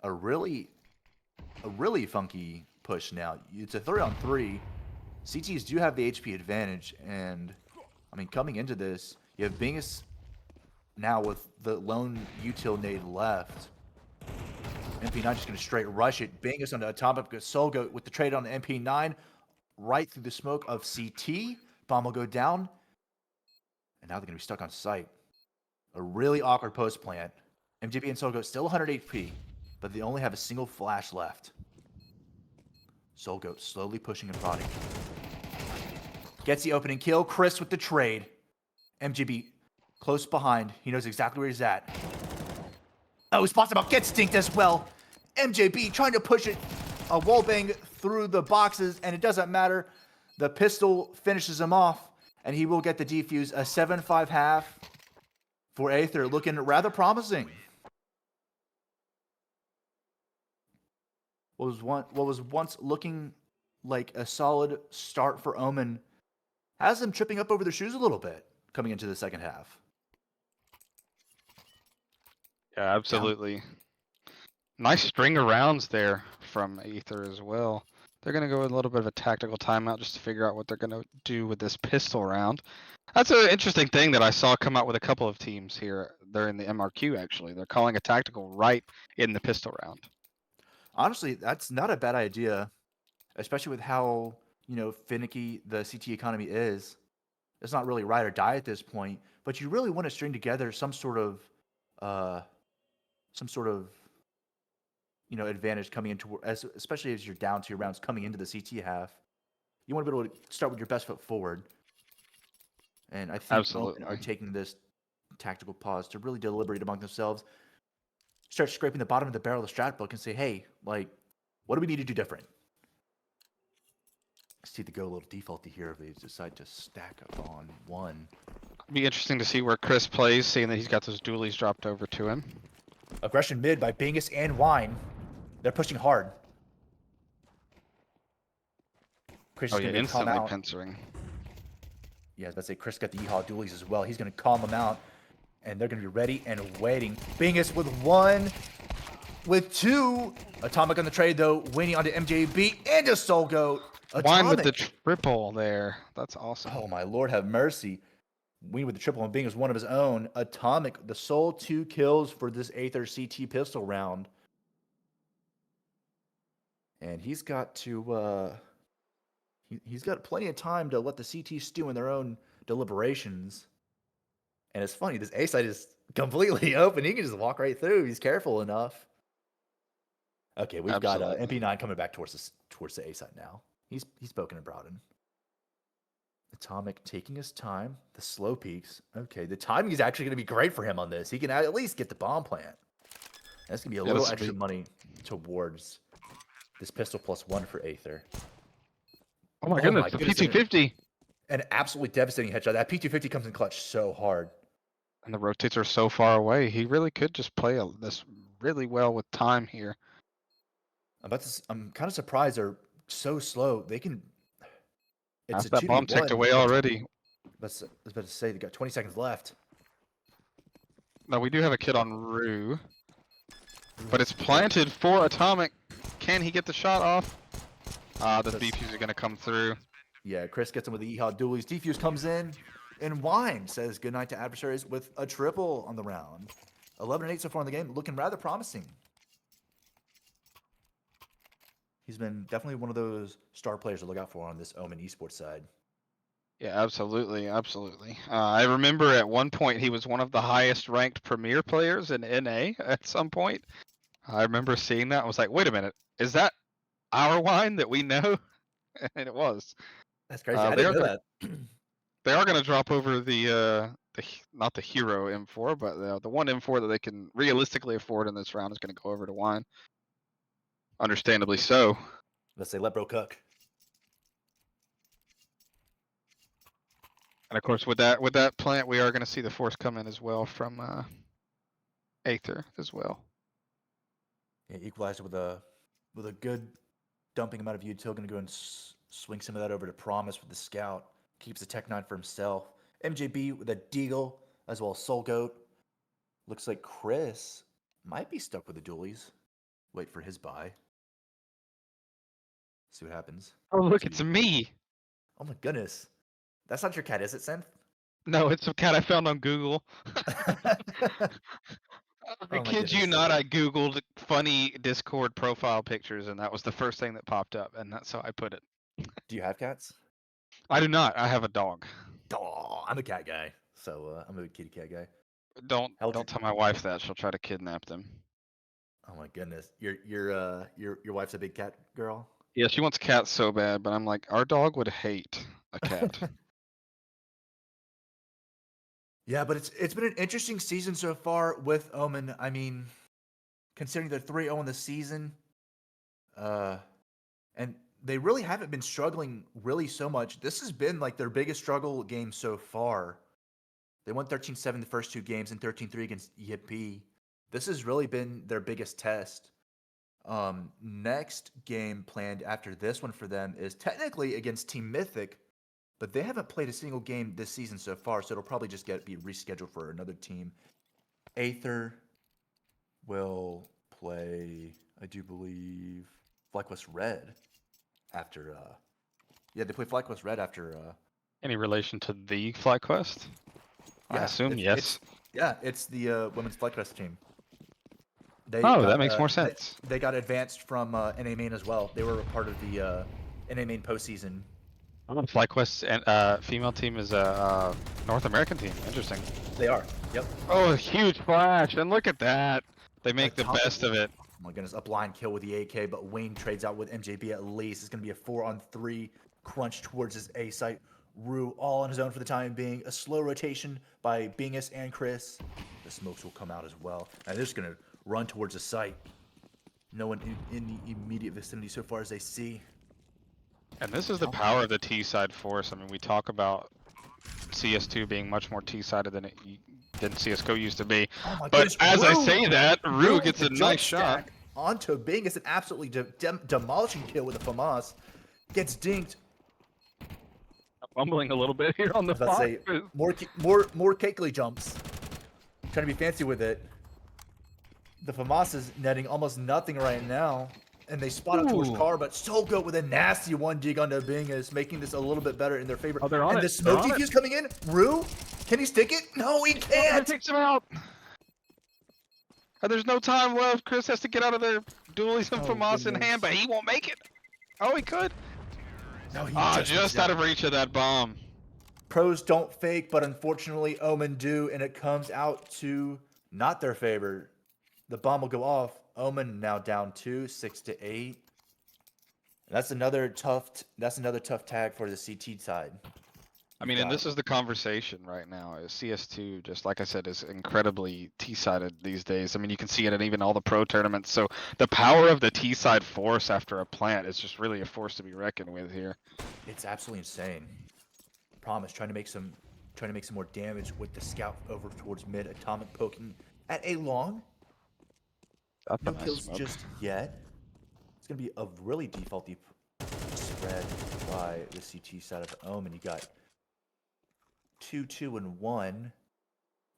[SPEAKER 3] a really funky push now. It's a 3-on-3. CTs do have the HP advantage, and I mean, coming into this, you have Bingus now with the lone util nade left. MP9 just going to straight rush it. Bingus on the Atomic Soul Goat with the trade on the MP9 right through the smoke of CT. Bomb will go down, and now they're going to be stuck on site. A really awkward post plant. MGB and Soul Goat still 100 HP, but they only have a single flash left. Soul Goat slowly pushing and prodding. Gets the opening kill. Chris with the trade. MGB close behind. He knows exactly where he's at. Oh, spots him up. Gets stinked as well. MJB trying to push it. A wallbang through the boxes, and it doesn't matter. The pistol finishes him off, and he will get the defuse. A 7-5 half for Aether, looking rather promising. What was once looking like a solid start for Omen has them tripping up over their shoes a little bit coming into the second half.
[SPEAKER 4] Yeah, absolutely. Nice string of rounds there from Aether as well. They're going to go with a little bit of a tactical timeout just to figure out what they're going to do with this pistol round. That's an interesting thing that I saw come out with a couple of teams here. They're in the MRQ, actually. They're calling a tactical right in the pistol round.
[SPEAKER 3] Honestly, that's not a bad idea, especially with how, finicky the CT economy is. It's not really ride or die at this point, but you really want to string together some sort of advantage coming into, especially as you're down 2 rounds coming into the CT half. You want to be able to start with your best foot forward. And I think Omen are
[SPEAKER 4] Absolutely.
[SPEAKER 3] taking this tactical pause to really deliberate among themselves, start scraping the bottom of the barrel of the strat book and say, hey, like, what do we need to do different? See to go a little defaulty here if they decide to stack up on one.
[SPEAKER 4] It'd be interesting to see where Chris plays, seeing that he's got those dualies dropped over to him.
[SPEAKER 3] Aggression mid by Bingus and Wine. They're pushing hard. Chris
[SPEAKER 4] Oh
[SPEAKER 3] is
[SPEAKER 4] yeah,
[SPEAKER 3] going to calm
[SPEAKER 4] instantly
[SPEAKER 3] out.
[SPEAKER 4] pincering.
[SPEAKER 3] Yeah, I was about to say, Chris got the Yeehaw dualies as well. He's going to calm them out. And they're going to be ready and waiting. Bingus with one, with two. Atomic on the trade, though, winning onto MJB and a Soul Goat.
[SPEAKER 4] Wine with the
[SPEAKER 3] Atomic.
[SPEAKER 4] triple there. That's awesome.
[SPEAKER 3] Oh, my Lord, have mercy. Winning with the triple and Bingus, one of his own. Atomic, the sole 2 kills for this Aether CT pistol round. And he's got to, he's got plenty of time to let the CT stew in their own deliberations. And it's funny, this A side is completely open. He can just walk right through. He's careful enough. Okay, we've got MP9 coming back towards the A side now. He's poking and prodding. Atomic taking his time. The slow peaks. Okay, the timing is actually going to be great for him on this. He can at least get the bomb plant. That's going to be a little extra money towards this pistol +1 for Aether.
[SPEAKER 4] Oh my goodness, the P250.
[SPEAKER 3] An absolutely devastating headshot. That P250 comes in clutch so hard.
[SPEAKER 4] And the rotates are so far away. He really could just play this really well with time here.
[SPEAKER 3] I'm kind of surprised they're so slow. They can. It's
[SPEAKER 4] That's that bomb ticked away already.
[SPEAKER 3] I was about to say they got 20 seconds left.
[SPEAKER 4] Now we do have a kid on Rue, but it's planted for Atomic. Can he get the shot off? The defuse is going to come through.
[SPEAKER 3] Yeah, Chris gets him with the Yeehaw dualies. Defuse comes in, and Wine says goodnight to adversaries with a triple on the round. 11-8 so far in the game, looking rather promising. He's been definitely one of those star players to look out for on this Omen Esports side.
[SPEAKER 4] Yeah, absolutely, absolutely. I remember at one point he was one of the highest ranked Premier players in NA at some point. I remember seeing that. I was like, wait a minute, is that our Wine that we know? And it was.
[SPEAKER 3] That's crazy. I didn't know that.
[SPEAKER 4] They are going to drop over the not the hero M4, but the one M4 that they can realistically afford in this round is going to go over to Wine. Understandably so.
[SPEAKER 3] Let's say let bro cook.
[SPEAKER 4] And of course, with that plant, we are going to see the force come in as well from Aether as well.
[SPEAKER 3] Yeah, equalizer with a good dumping amount of util. Going to go and swing some of that over to Promise with the scout. Keeps the Tech 9 for himself. MJB with a Deagle as well as Soul Goat. Looks like Chris might be stuck with the dualies. Wait for his buy. See what happens.
[SPEAKER 4] Oh, look, it's me.
[SPEAKER 3] Oh my goodness. That's not your cat, is it, Synth?
[SPEAKER 4] No, it's a cat I found on Google. I
[SPEAKER 3] Oh my
[SPEAKER 4] kid you
[SPEAKER 3] goodness.
[SPEAKER 4] not, I Googled funny Discord profile pictures, and that was the first thing that popped up, and that's how I put it.
[SPEAKER 3] Do you have cats?
[SPEAKER 4] I do not. I have a dog.
[SPEAKER 3] Oh, I'm a cat guy. So I'm a kitty cat guy.
[SPEAKER 4] Don't tell my wife that. She'll try to kidnap them.
[SPEAKER 3] Oh my goodness. Your wife's a big cat girl?
[SPEAKER 4] Yeah, she wants cats so bad, but I'm like, our dog would hate a cat.
[SPEAKER 3] Yeah, but it's been an interesting season so far with Omen. I mean, considering they're 3-0 in the season, and they really haven't been struggling really so much. This has been like their biggest struggle game so far. They won 13-7 the first 2 games and 13-3 against ESEA. This has really been their biggest test. Next game planned after this one for them is technically against Team Mythic, but they haven't played a single game this season so far, so it'll probably just be rescheduled for another team. Aether will play, I do believe, FlyQuest Red after. They play FlyQuest Red after.
[SPEAKER 4] Any relation to the FlyQuest?
[SPEAKER 3] Yeah,
[SPEAKER 4] I assume yes.
[SPEAKER 3] It's the women's FlyQuest team.
[SPEAKER 4] That makes more sense.
[SPEAKER 3] They got advanced from NA Main as well. They were a part of the NA Main postseason.
[SPEAKER 4] FlyQuest's and female team is a North American team. Interesting.
[SPEAKER 3] They are. Yep.
[SPEAKER 4] Oh, a huge flash, and look at that. They make the best of it.
[SPEAKER 3] Oh my goodness, a blind kill with the AK, but Wayne trades out with MJB at least. It's going to be a 4-on-3 crunch towards his A site. Rue all on his own for the time being. A slow rotation by Bingus and Chris. The smokes will come out as well. And they're just going to run towards the site. No one in the immediate vicinity so far as they see.
[SPEAKER 4] And this is the power of the T-side force. I mean, we talk about CS2 being much more T-sided than CS:GO used to be.
[SPEAKER 3] Oh my
[SPEAKER 4] But
[SPEAKER 3] goodness,
[SPEAKER 4] as I
[SPEAKER 3] Rue!
[SPEAKER 4] say that, Rue
[SPEAKER 3] with
[SPEAKER 4] gets
[SPEAKER 3] the
[SPEAKER 4] a
[SPEAKER 3] jump
[SPEAKER 4] nice shot.
[SPEAKER 3] stack onto Bingus, an absolutely demolishing kill with a FAMAS. Gets dinked.
[SPEAKER 4] Fumbling a little bit here on the
[SPEAKER 3] I was about to
[SPEAKER 4] box.
[SPEAKER 3] say, more cakely jumps. Trying to be fancy with it. The FAMAS is netting almost nothing right now. And they spot out towards
[SPEAKER 4] Ooh.
[SPEAKER 3] Car, but so good with a nasty one dig onto Bingus, making this a little bit better in their favor.
[SPEAKER 4] Oh, they're on
[SPEAKER 3] and
[SPEAKER 4] it.
[SPEAKER 3] the smoke
[SPEAKER 4] They're on
[SPEAKER 3] defuse coming in. Rue, can he stick it? No, he can't.
[SPEAKER 4] Takes him out. And there's no time left. Chris has to get out of there. Dualies and FAMAS in hand, but he won't make it. Oh, he could.
[SPEAKER 3] No, he
[SPEAKER 4] just out of reach of that bomb.
[SPEAKER 3] Pros don't fake, but unfortunately Omen do, and it comes out to not their favor. The bomb will go off. Omen now down 2, 6-8. That's another tough tag for the CT side.
[SPEAKER 4] I mean, and this is the conversation right now. Is CS2, just like I said, is incredibly T-sided these days. I mean, you can see it in even all the pro tournaments. So the power of the T-side force after a plant is just really a force to be reckoned with here.
[SPEAKER 3] It's absolutely insane. Promise, trying to make some more damage with the scout over towards mid. Atomic poking at a long. No kills just yet. It's gonna be a really defaulty spread by the CT side of Omen. You got 2, 2, and 1.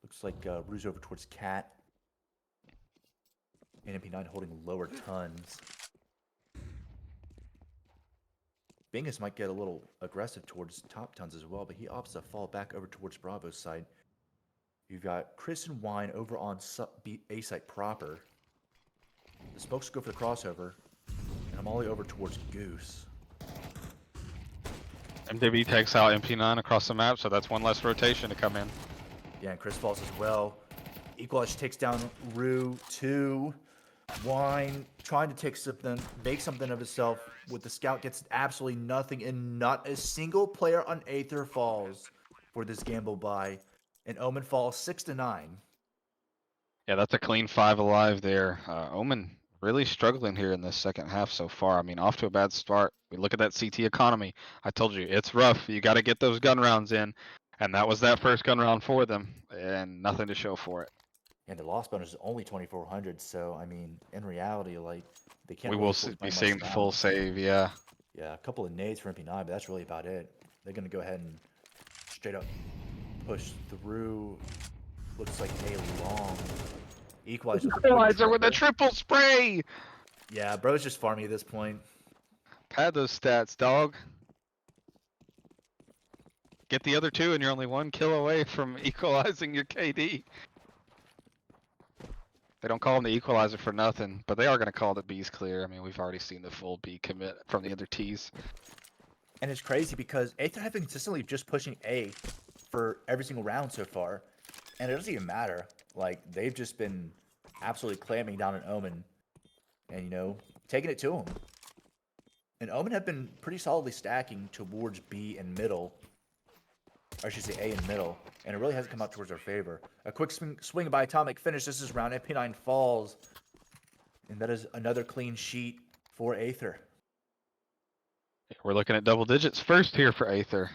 [SPEAKER 3] Looks like Rue's over towards Cat. And MP9 holding lower tons. Bingus might get a little aggressive towards top tons as well, but he opts to fall back over towards Bravo's side. You've got Chris and Wine over on A site proper. The smokes go for the crossover, and I'm all over towards Goose.
[SPEAKER 4] MDB takes out MP9 across the map, so that's one less rotation to come in.
[SPEAKER 3] Yeah, and Chris falls as well. Equalish takes down Rue. 2. Wine trying to take something, make something of himself. With the scout gets absolutely nothing, and not a single player on Aether falls for this gamble buy. And Omen falls 6-9.
[SPEAKER 4] Yeah, that's a clean 5 alive there. Omen really struggling here in this second half so far. I mean, off to a bad start. We look at that CT economy. I told you, it's rough. You got to get those gun rounds in. And that was that first gun round for them, and nothing to show for it.
[SPEAKER 3] And the loss bonus is only 2,400, so, I mean, in reality, like, they can't
[SPEAKER 4] We
[SPEAKER 3] really
[SPEAKER 4] will be seeing full save, yeah.
[SPEAKER 3] Yeah, a couple of nades for MP9, but that's really about it. They're going to go ahead and straight up push through. Looks like a long
[SPEAKER 4] Equalizer with a triple spray!
[SPEAKER 3] Yeah, bro's just farming at this point.
[SPEAKER 4] Pad those stats, dog. Get the other 2 and you're only 1 kill away from equalizing your KD. They don't call him the equalizer for nothing, but they are going to call the B's clear. I mean, we've already seen the full B commit from the other T's.
[SPEAKER 3] And it's crazy because Aether have been consistently just pushing A for every single round so far. And it doesn't even matter. Like, they've just been absolutely clamming down an Omen and, you know, taking it to them. And Omen have been pretty solidly stacking towards B and middle. Or I should say A and middle. And it really hasn't come out towards our favor. A quick swing by Atomic finish. This is round. MP9 falls. And that is another clean sheet for Aether.
[SPEAKER 4] We're looking at double digits first here for Aether.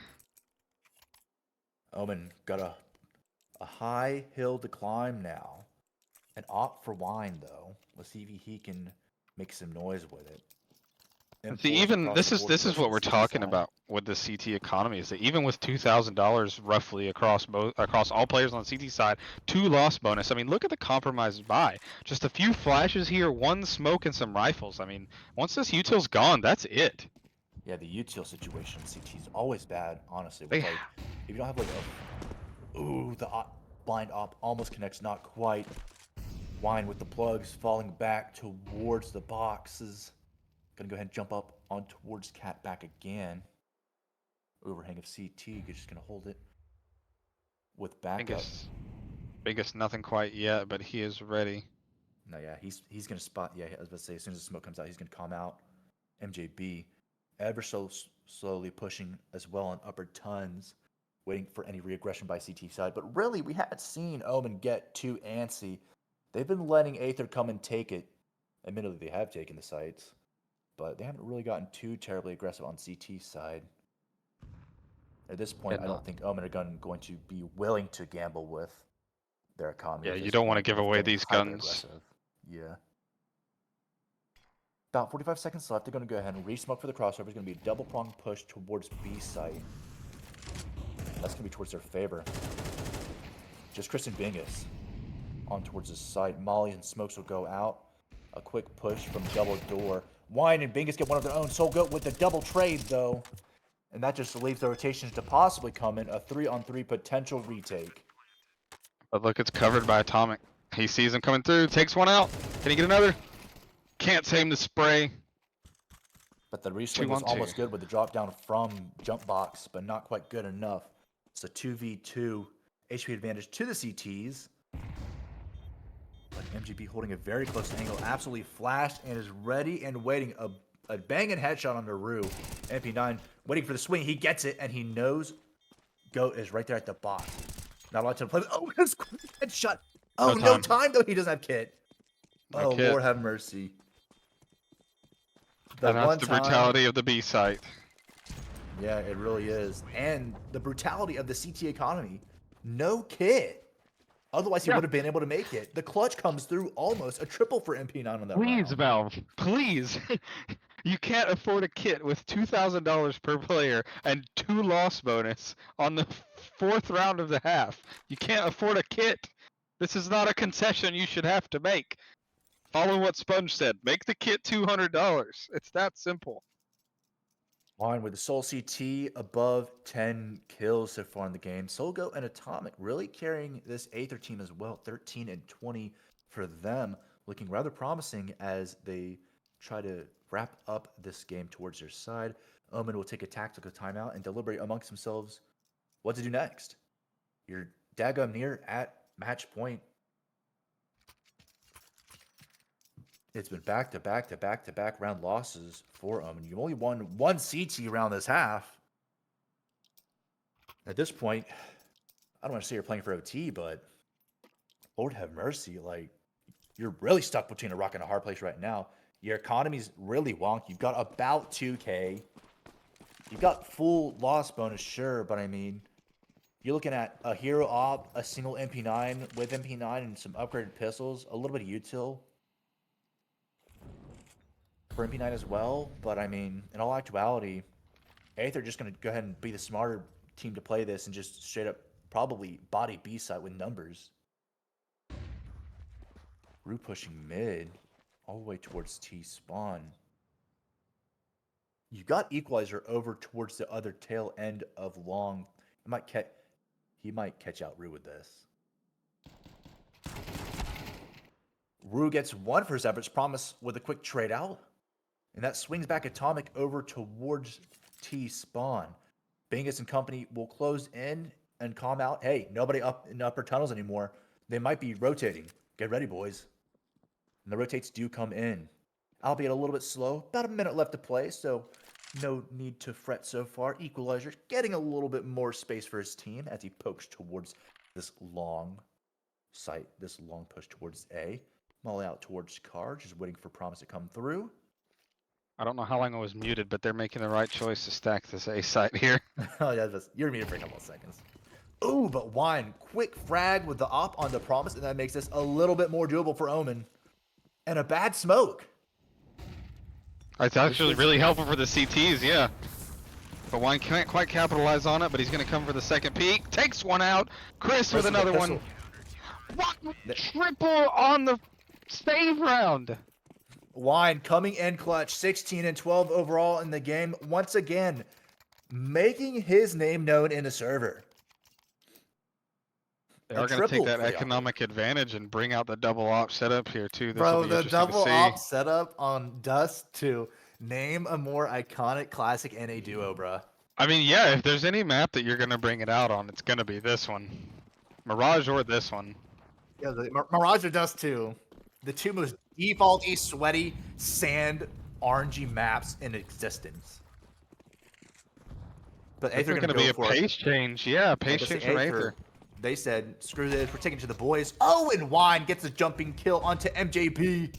[SPEAKER 3] Omen got a high hill to climb now. An opt for Wine, though. Let's see if he can make some noise with it.
[SPEAKER 4] See, even this is what we're talking about with the CT economy, is that even with $2,000 roughly across all players on the CT side, 2 loss bonus. I mean, look at the compromised buy. Just a few flashes here, 1 smoke and some rifles. I mean, once this util's gone, that's it.
[SPEAKER 3] Yeah, the util situation in CT is always bad, honestly. With, like, if you don't have like a, ooh, the blind op almost connects, not quite. Wine with the plugs falling back towards the boxes. Gonna go ahead and jump up on towards Cat back again. Overhang of CT. You're just gonna hold it with backup.
[SPEAKER 4] Biggest nothing quite yet, but he is ready.
[SPEAKER 3] No, yeah, he's gonna spot. Yeah, I was about to say, as soon as the smoke comes out, he's gonna calm out MJB. ever so slowly pushing as well on upper tons, waiting for any reaggression by CT side. But really, we haven't seen Omen get too antsy. They've been letting Aether come and take it. Admittedly, they have taken the sites, but they haven't really gotten too terribly aggressive on CT side. At this point, I don't think Omen are going to be willing to gamble with their economy.
[SPEAKER 4] Yeah,
[SPEAKER 3] at
[SPEAKER 4] you
[SPEAKER 3] this
[SPEAKER 4] don't want to
[SPEAKER 3] point
[SPEAKER 4] give
[SPEAKER 3] of
[SPEAKER 4] away
[SPEAKER 3] getting
[SPEAKER 4] these
[SPEAKER 3] hyper
[SPEAKER 4] guns.
[SPEAKER 3] aggressive. Yeah. About 45 seconds left. They're going to go ahead and re-smoke for the crossover. It's going to be a double-pronged push towards B site. That's going to be towards their favor. Just Chris and Bingus on towards his site. Molly and Smokes will go out. A quick push from double door. Wine and Bingus get one of their own. Soul Goat with the double trade, though. And that just leaves the rotations to possibly come in. A 3-on-3 potential retake.
[SPEAKER 4] But look, it's covered by Atomic. He sees him coming through, takes one out. Can he get another? Can't tame the spray.
[SPEAKER 3] But the reswing was almost good with the drop down from jump box, but not quite good enough. It's a 2v2 HP advantage to the CTs. But MGB holding a very close angle, absolutely flashed and is ready and waiting. A banging headshot on the Rue. MP9 waiting for the swing. He gets it, and he knows Goat is right there at the box. Not a lot to play with. Oh, his headshot. Oh, no time, though. He doesn't have kit.
[SPEAKER 4] No
[SPEAKER 3] oh,
[SPEAKER 4] kit.
[SPEAKER 3] Lord have mercy.
[SPEAKER 4] And that's the brutality of the B site.
[SPEAKER 3] Yeah, it really is. And the brutality of the CT economy. No kit. Otherwise, he would have been able to make it. The clutch comes through almost. A triple for MP9 on that
[SPEAKER 4] Please,
[SPEAKER 3] round.
[SPEAKER 4] Valve. Please. You can't afford a kit with $2,000 per player and 2 loss bonus on the 4th round of the half. You can't afford a kit. This is not a concession you should have to make. Follow what Sponge said. Make the kit $200. It's that simple.
[SPEAKER 3] Wine with the Soul CT above 10 kills so far in the game. Solgo and Atomic really carrying this Aether team as well. 13 and 20 for them. Looking rather promising as they try to wrap up this game towards their side. Omen will take a tactical timeout and deliberate amongst themselves what to do next. You're daggum near at match point. It's been back-to-back round losses for Omen. You only won one CT round this half. At this point, I don't want to say you're playing for OT, but Lord have mercy, like, you're really stuck between a rock and a hard place right now. Your economy's really wonky. You've got about 2K. You've got full loss bonus, sure, but I mean, you're looking at a hero op, a single MP9 with MP9 and some upgraded pistols, a little bit of util for MP9 as well, but I mean, in all actuality, Aether just going to go ahead and be the smarter team to play this and just straight up probably body B side with numbers. Rue pushing mid all the way towards T spawn. You got Equalizer over towards the other tail end of long. He might catch out Rue with this. Rue gets one for his efforts, Promise with a quick trade out. And that swings back Atomic over towards T spawn. Bingus and company will close in and calm out. Hey, nobody up in the upper tunnels anymore. They might be rotating. Get ready, boys. And the rotates do come in. Albeit a little bit slow. About a minute left to play, so no need to fret so far. Equalizer getting a little bit more space for his team as he pokes towards this long site, this long push towards A. Molly out towards Car, just waiting for Promise to come through.
[SPEAKER 4] I don't know how long I was muted, but they're making the right choice to stack this A site here.
[SPEAKER 3] Oh yeah, you're muted for a couple of seconds. Ooh, but Wine, quick frag with the op on the Promise, and that makes this a little bit more doable for Omen. And a bad smoke.
[SPEAKER 4] It's actually really helpful for the CTs, yeah. But Wine can't quite capitalize on it, but he's going to come for the second peek. Takes one out. Chris with another one. What? Triple on the save round.
[SPEAKER 3] Wine coming in clutch, 16 and 12 overall in the game. Once again, making his name known in the server.
[SPEAKER 4] They are going to take that economic advantage and bring out the double op setup here too. This
[SPEAKER 3] Bro,
[SPEAKER 4] will be
[SPEAKER 3] the
[SPEAKER 4] interesting
[SPEAKER 3] double
[SPEAKER 4] to see.
[SPEAKER 3] op setup on Dust to name a more iconic classic NA duo, bro.
[SPEAKER 4] I mean, yeah, if there's any map that you're going to bring it out on, it's going to be this one. Mirage or this one.
[SPEAKER 3] Yeah, Mirage or Dust 2. The two most defaulty, sweaty, sand, orangey maps in existence. But
[SPEAKER 4] There's
[SPEAKER 3] Aether
[SPEAKER 4] going
[SPEAKER 3] gonna
[SPEAKER 4] to
[SPEAKER 3] go
[SPEAKER 4] be a
[SPEAKER 3] for it.
[SPEAKER 4] pace change. Yeah,
[SPEAKER 3] Yeah,
[SPEAKER 4] pace
[SPEAKER 3] but see,
[SPEAKER 4] change from Aether.
[SPEAKER 3] they said, screw this, we're taking it to the boys. Oh, and Wine gets a jumping kill onto MJB.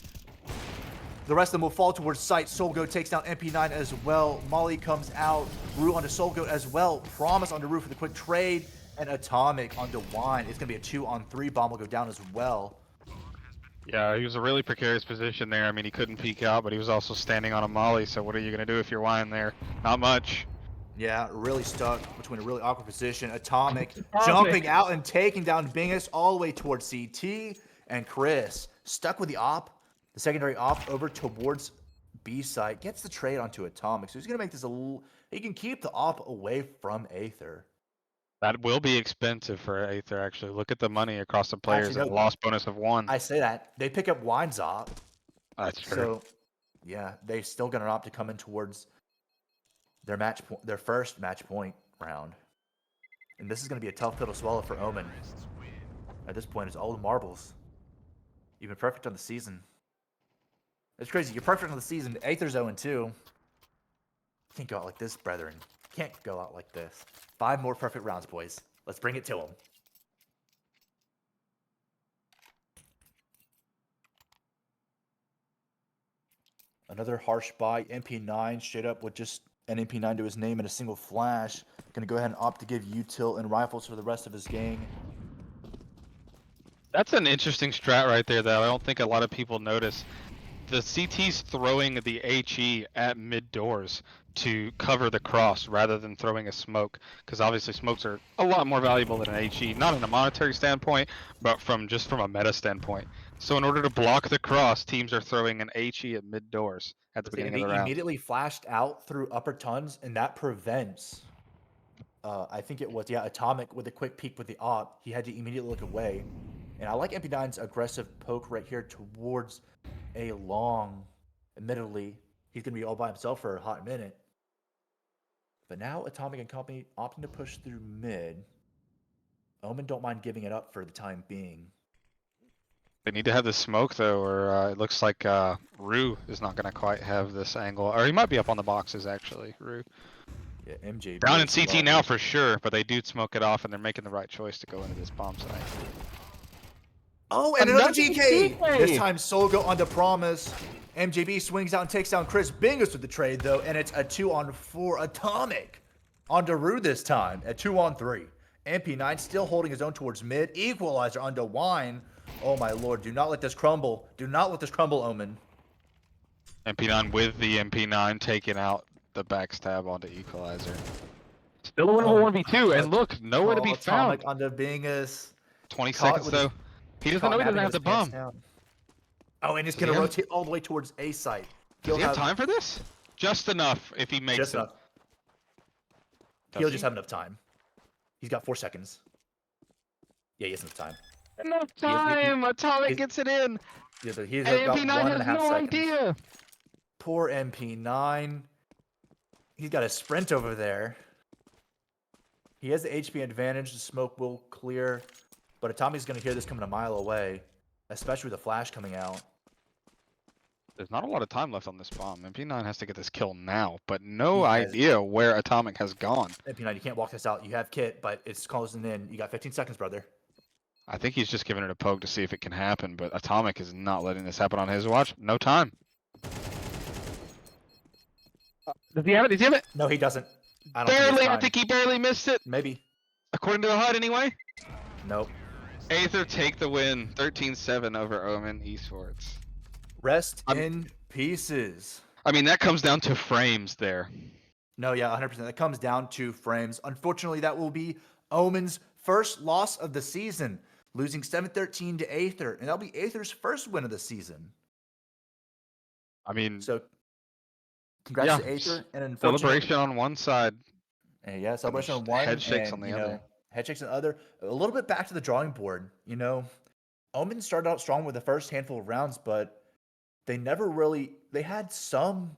[SPEAKER 3] The rest of them will fall towards site. Solgoat takes down MP9 as well. Molly comes out. Rue onto Solgoat as well. Promise onto Rue for the quick trade. And Atomic onto Wine. It's going to be a 2-on-3. Bomb will go down as well.
[SPEAKER 4] Yeah, he was a really precarious position there. I mean, he couldn't peek out, but he was also standing on a molly. So what are you going to do if you're Wine there? Not much.
[SPEAKER 3] Yeah, really stuck between a really awkward position. Atomic jumping out and taking down Bingus all the way towards CT. And Chris stuck with the op, the secondary op over towards B site. Gets the trade onto Atomic. So he's going to make this a little. He can keep the op away from Aether.
[SPEAKER 4] That will be expensive for Aether, actually. Look at the money across the players
[SPEAKER 3] Actually,
[SPEAKER 4] and
[SPEAKER 3] no.
[SPEAKER 4] loss bonus of 1.
[SPEAKER 3] I say that. They pick up Wine's op.
[SPEAKER 4] That's true.
[SPEAKER 3] So, yeah, they still got an op to come in towards their first match point round. And this is going to be a tough pill to swallow for Omen. At this point, it's all the marbles. You've been perfect on the season. It's crazy. You're perfect on the season. Aether's 0-2. Can't go out like this, brethren. Can't go out like this. 5 more perfect rounds, boys. Let's bring it to them. Another harsh buy. MP9 straight up with just an MP9 to his name and a single flash. Going to go ahead and opt to give util and rifles for the rest of his gang.
[SPEAKER 4] That's an interesting strat right there that I don't think a lot of people notice. The CT's throwing the HE at mid doors to cover the cross rather than throwing a smoke, because obviously smokes are a lot more valuable than an HE, not in a monetary standpoint, but from a meta standpoint. So in order to block the cross, teams are throwing an HE at mid doors at the beginning of the
[SPEAKER 3] They
[SPEAKER 4] round.
[SPEAKER 3] immediately flashed out through upper tons, and that prevents. I think it was Atomic with a quick peek with the op. He had to immediately look away, and I like MP9's aggressive poke right here towards a long. Admittedly, he's gonna be all by himself for a hot minute. But now Atomic and company opting to push through mid. Omen don't mind giving it up for the time being.
[SPEAKER 4] They need to have the smoke though, or it looks like Rue is not going to quite have this angle, or he might be up on the boxes actually. Rue
[SPEAKER 3] Yeah, MJ
[SPEAKER 4] down in CT now for sure, but they do smoke it off, and they're making the right choice to go into this bomb site.
[SPEAKER 3] Oh, and another
[SPEAKER 4] Another
[SPEAKER 3] TK!
[SPEAKER 4] TK!
[SPEAKER 3] This time Solgo on the promise. MJB swings out and takes down Chris Bingus with the trade though, and it's a 2-on-4 Atomic on Daru this time at 2-on-3. MP9 still holding his own towards mid. Equalizer onto Wine. Oh my lord, do not let this crumble. Do not let this crumble, Omen.
[SPEAKER 4] MP9 with the MP9 taking out the backstab onto Equalizer. Still a winnable 1v2, and look, nowhere to be
[SPEAKER 3] Atomic
[SPEAKER 4] found.
[SPEAKER 3] onto Bingus.
[SPEAKER 4] 20
[SPEAKER 3] Caught
[SPEAKER 4] seconds
[SPEAKER 3] with his-
[SPEAKER 4] though. He doesn't
[SPEAKER 3] Caught
[SPEAKER 4] know he doesn't
[SPEAKER 3] nabbing
[SPEAKER 4] have the
[SPEAKER 3] his pants
[SPEAKER 4] bomb.
[SPEAKER 3] down. Oh, and he's
[SPEAKER 4] Does he
[SPEAKER 3] gonna
[SPEAKER 4] have-
[SPEAKER 3] rotate all the way towards A site.
[SPEAKER 4] Does he have time for this? Just enough if he makes
[SPEAKER 3] Just
[SPEAKER 4] it.
[SPEAKER 3] enough. He'll just have enough time. He's got 4 seconds. Yeah, he has enough time.
[SPEAKER 4] Enough time! Atomic
[SPEAKER 3] he's-
[SPEAKER 4] gets it in!
[SPEAKER 3] He's
[SPEAKER 4] And
[SPEAKER 3] got
[SPEAKER 4] MP9
[SPEAKER 3] 1.5
[SPEAKER 4] has no
[SPEAKER 3] seconds.
[SPEAKER 4] idea!
[SPEAKER 3] Poor MP9. He's got a sprint over there. He has the HP advantage. The smoke will clear. But Atomic's going to hear this coming a mile away. Especially with the flash coming out.
[SPEAKER 4] There's not a lot of time left on this bomb. MP9 has to get this kill now, but no
[SPEAKER 3] He has-
[SPEAKER 4] idea where Atomic has gone.
[SPEAKER 3] MP9, you can't walk this out. You have kit, but it's closing in. You got 15 seconds, brother.
[SPEAKER 4] I think he's just giving it a poke to see if it can happen, but Atomic is not letting this happen on his watch. No time. Does he have it? Does he have it?
[SPEAKER 3] No, he doesn't. I don't think
[SPEAKER 4] Barely.
[SPEAKER 3] it's
[SPEAKER 4] I
[SPEAKER 3] time.
[SPEAKER 4] think he barely missed it.
[SPEAKER 3] Maybe.
[SPEAKER 4] According to the HUD, anyway.
[SPEAKER 3] Nope.
[SPEAKER 4] Aether take the win. 13-7 over Omen Esports.
[SPEAKER 3] Rest in pieces.
[SPEAKER 4] I mean, that comes down to frames there.
[SPEAKER 3] No, yeah, 100%. That comes down to frames. Unfortunately, that will be Omen's first loss of the season, losing 7-13 to Aether, and that'll be Aether's first win of the season.
[SPEAKER 4] I mean,
[SPEAKER 3] So, congrats to Aether, and unfortunately,
[SPEAKER 4] celebration on one side.
[SPEAKER 3] yeah, celebration on one,
[SPEAKER 4] Head shakes
[SPEAKER 3] and,
[SPEAKER 4] on the other.
[SPEAKER 3] Head shakes on the other. A little bit back to the drawing board. Omen started out strong with the first handful of rounds, but they never really. They had some,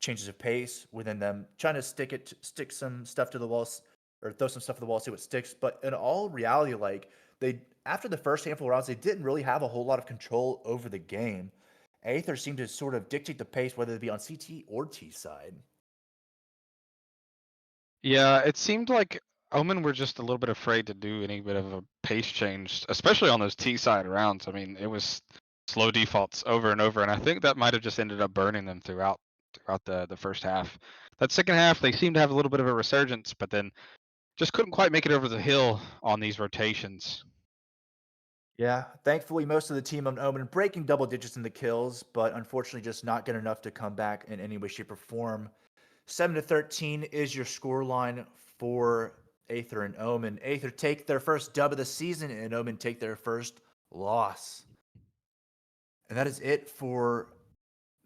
[SPEAKER 3] changes of pace within them, trying to stick some stuff to the walls or throw some stuff to the wall, see what sticks. But in all reality, after the first handful of rounds, they didn't really have a whole lot of control over the game. Aether seemed to sort of dictate the pace, whether it be on CT or T side.
[SPEAKER 4] Yeah, it seemed like Omen were just a little bit afraid to do any bit of a pace change, especially on those T side rounds. I mean, it was slow defaults over and over, and I think that might have just ended up burning them throughout the first half. That second half, they seemed to have a little bit of a resurgence, but then just couldn't quite make it over the hill on these rotations.
[SPEAKER 3] Yeah, thankfully, most of the team on Omen breaking double digits in the kills, but unfortunately, just not good enough to come back in any way, shape, or form. 7-13 is your score line for Aether and Omen. Aether take their first dub of the season, and Omen take their first loss. And that is it for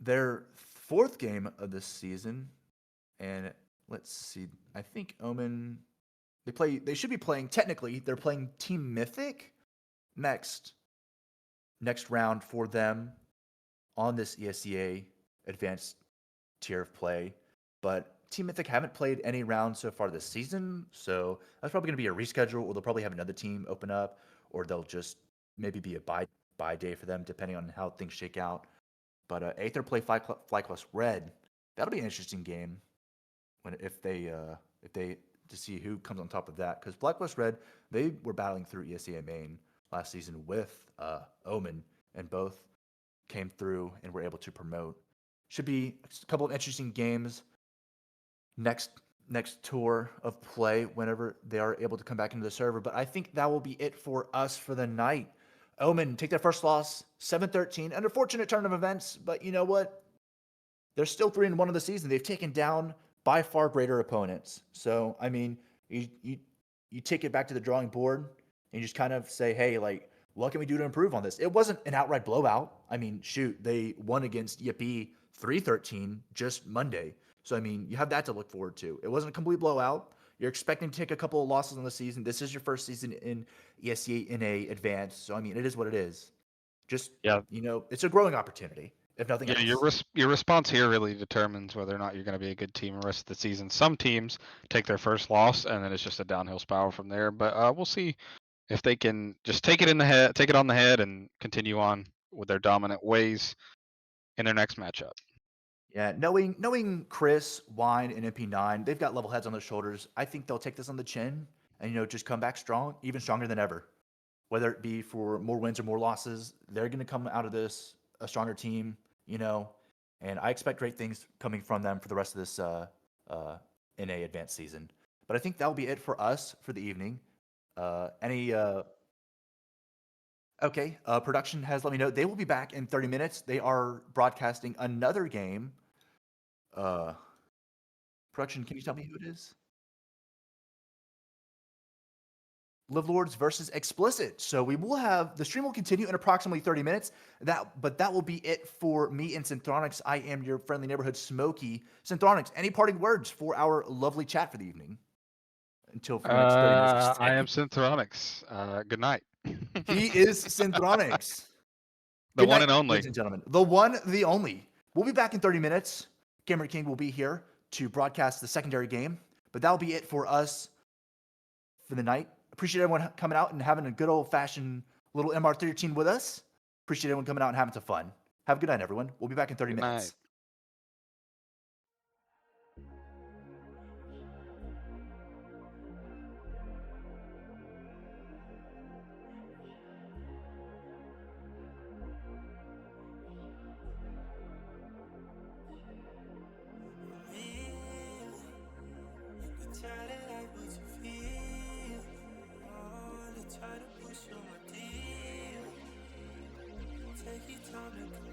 [SPEAKER 3] their fourth game of the season. And let's see. I think Omen they should be playing technically, they're playing Team Mythic next round for them on this ESEA advanced tier of play. But Team Mythic haven't played any rounds so far this season, so that's probably going to be a reschedule, or they'll probably have another team open up, or they'll just maybe be a buy day for them, depending on how things shake out. But Aether play FlyQuest Red. That'll be an interesting game if they to see who comes on top of that, because FlyQuest Red, they were battling through ESEA main last season with Omen, and both came through and were able to promote. Should be a couple of interesting games next tour of play whenever they are able to come back into the server. But I think that will be it for us for the night. Omen take their first loss, 7-13. An unfortunate turn of events, but you know what? They're still 3-1 of the season. They've taken down by far greater opponents. So I mean, you take it back to the drawing board and you just kind of say, hey, like, what can we do to improve on this? It wasn't an outright blowout. I mean, shoot, they won against Yippee 3-13 just Monday. So I mean, you have that to look forward to. It wasn't a complete blowout. You're expecting to take a couple of losses on the season. This is your first season in ESEA in a advance. So I mean, it is what it is. Just
[SPEAKER 4] Yeah,
[SPEAKER 3] it's a growing opportunity, if nothing
[SPEAKER 4] yeah,
[SPEAKER 3] else.
[SPEAKER 4] your response here really determines whether or not you're going to be a good team the rest of the season. Some teams take their first loss and then it's just a downhill spiral from there. But we'll see if they can just take it on the head, and continue on with their dominant ways in their next matchup.
[SPEAKER 3] Yeah, knowing Chris, Wine, and MP9, they've got level heads on their shoulders. I think they'll take this on the chin and just come back strong, even stronger than ever. Whether it be for more wins or more losses, they're going to come out of this a stronger team. And I expect great things coming from them for the rest of this NA advanced season. But I think that will be it for us for the evening. Any Okay, production has let me know they will be back in 30 minutes. They are broadcasting another game. Uh, Production, can you tell me who it is? Live Lords versus Explicit. So we will have the stream will continue in approximately 30 minutes. But that will be it for me and Synthronix. I am your friendly neighborhood Smokey. Synthronix, any parting words for our lovely chat for the evening? Until for the next 30 minutes, I should
[SPEAKER 4] I
[SPEAKER 3] say.
[SPEAKER 4] am Synthronix. Good night.
[SPEAKER 3] He is Synthronix.
[SPEAKER 4] The
[SPEAKER 3] Good
[SPEAKER 4] one
[SPEAKER 3] night,
[SPEAKER 4] and only.
[SPEAKER 3] ladies and gentlemen. The one, the only. We'll be back in 30 minutes. Gamer King will be here to broadcast the secondary game. But that'll be it for us for the night. Appreciate everyone coming out and having a good old fashioned little MR13 with us. Appreciate everyone coming out and having some fun. Have a good night, everyone. We'll be back in 30
[SPEAKER 4] Good
[SPEAKER 3] minutes.
[SPEAKER 4] night.
[SPEAKER 1] Try to like what you feel. Oh, they try to push you on my deal. Take your time to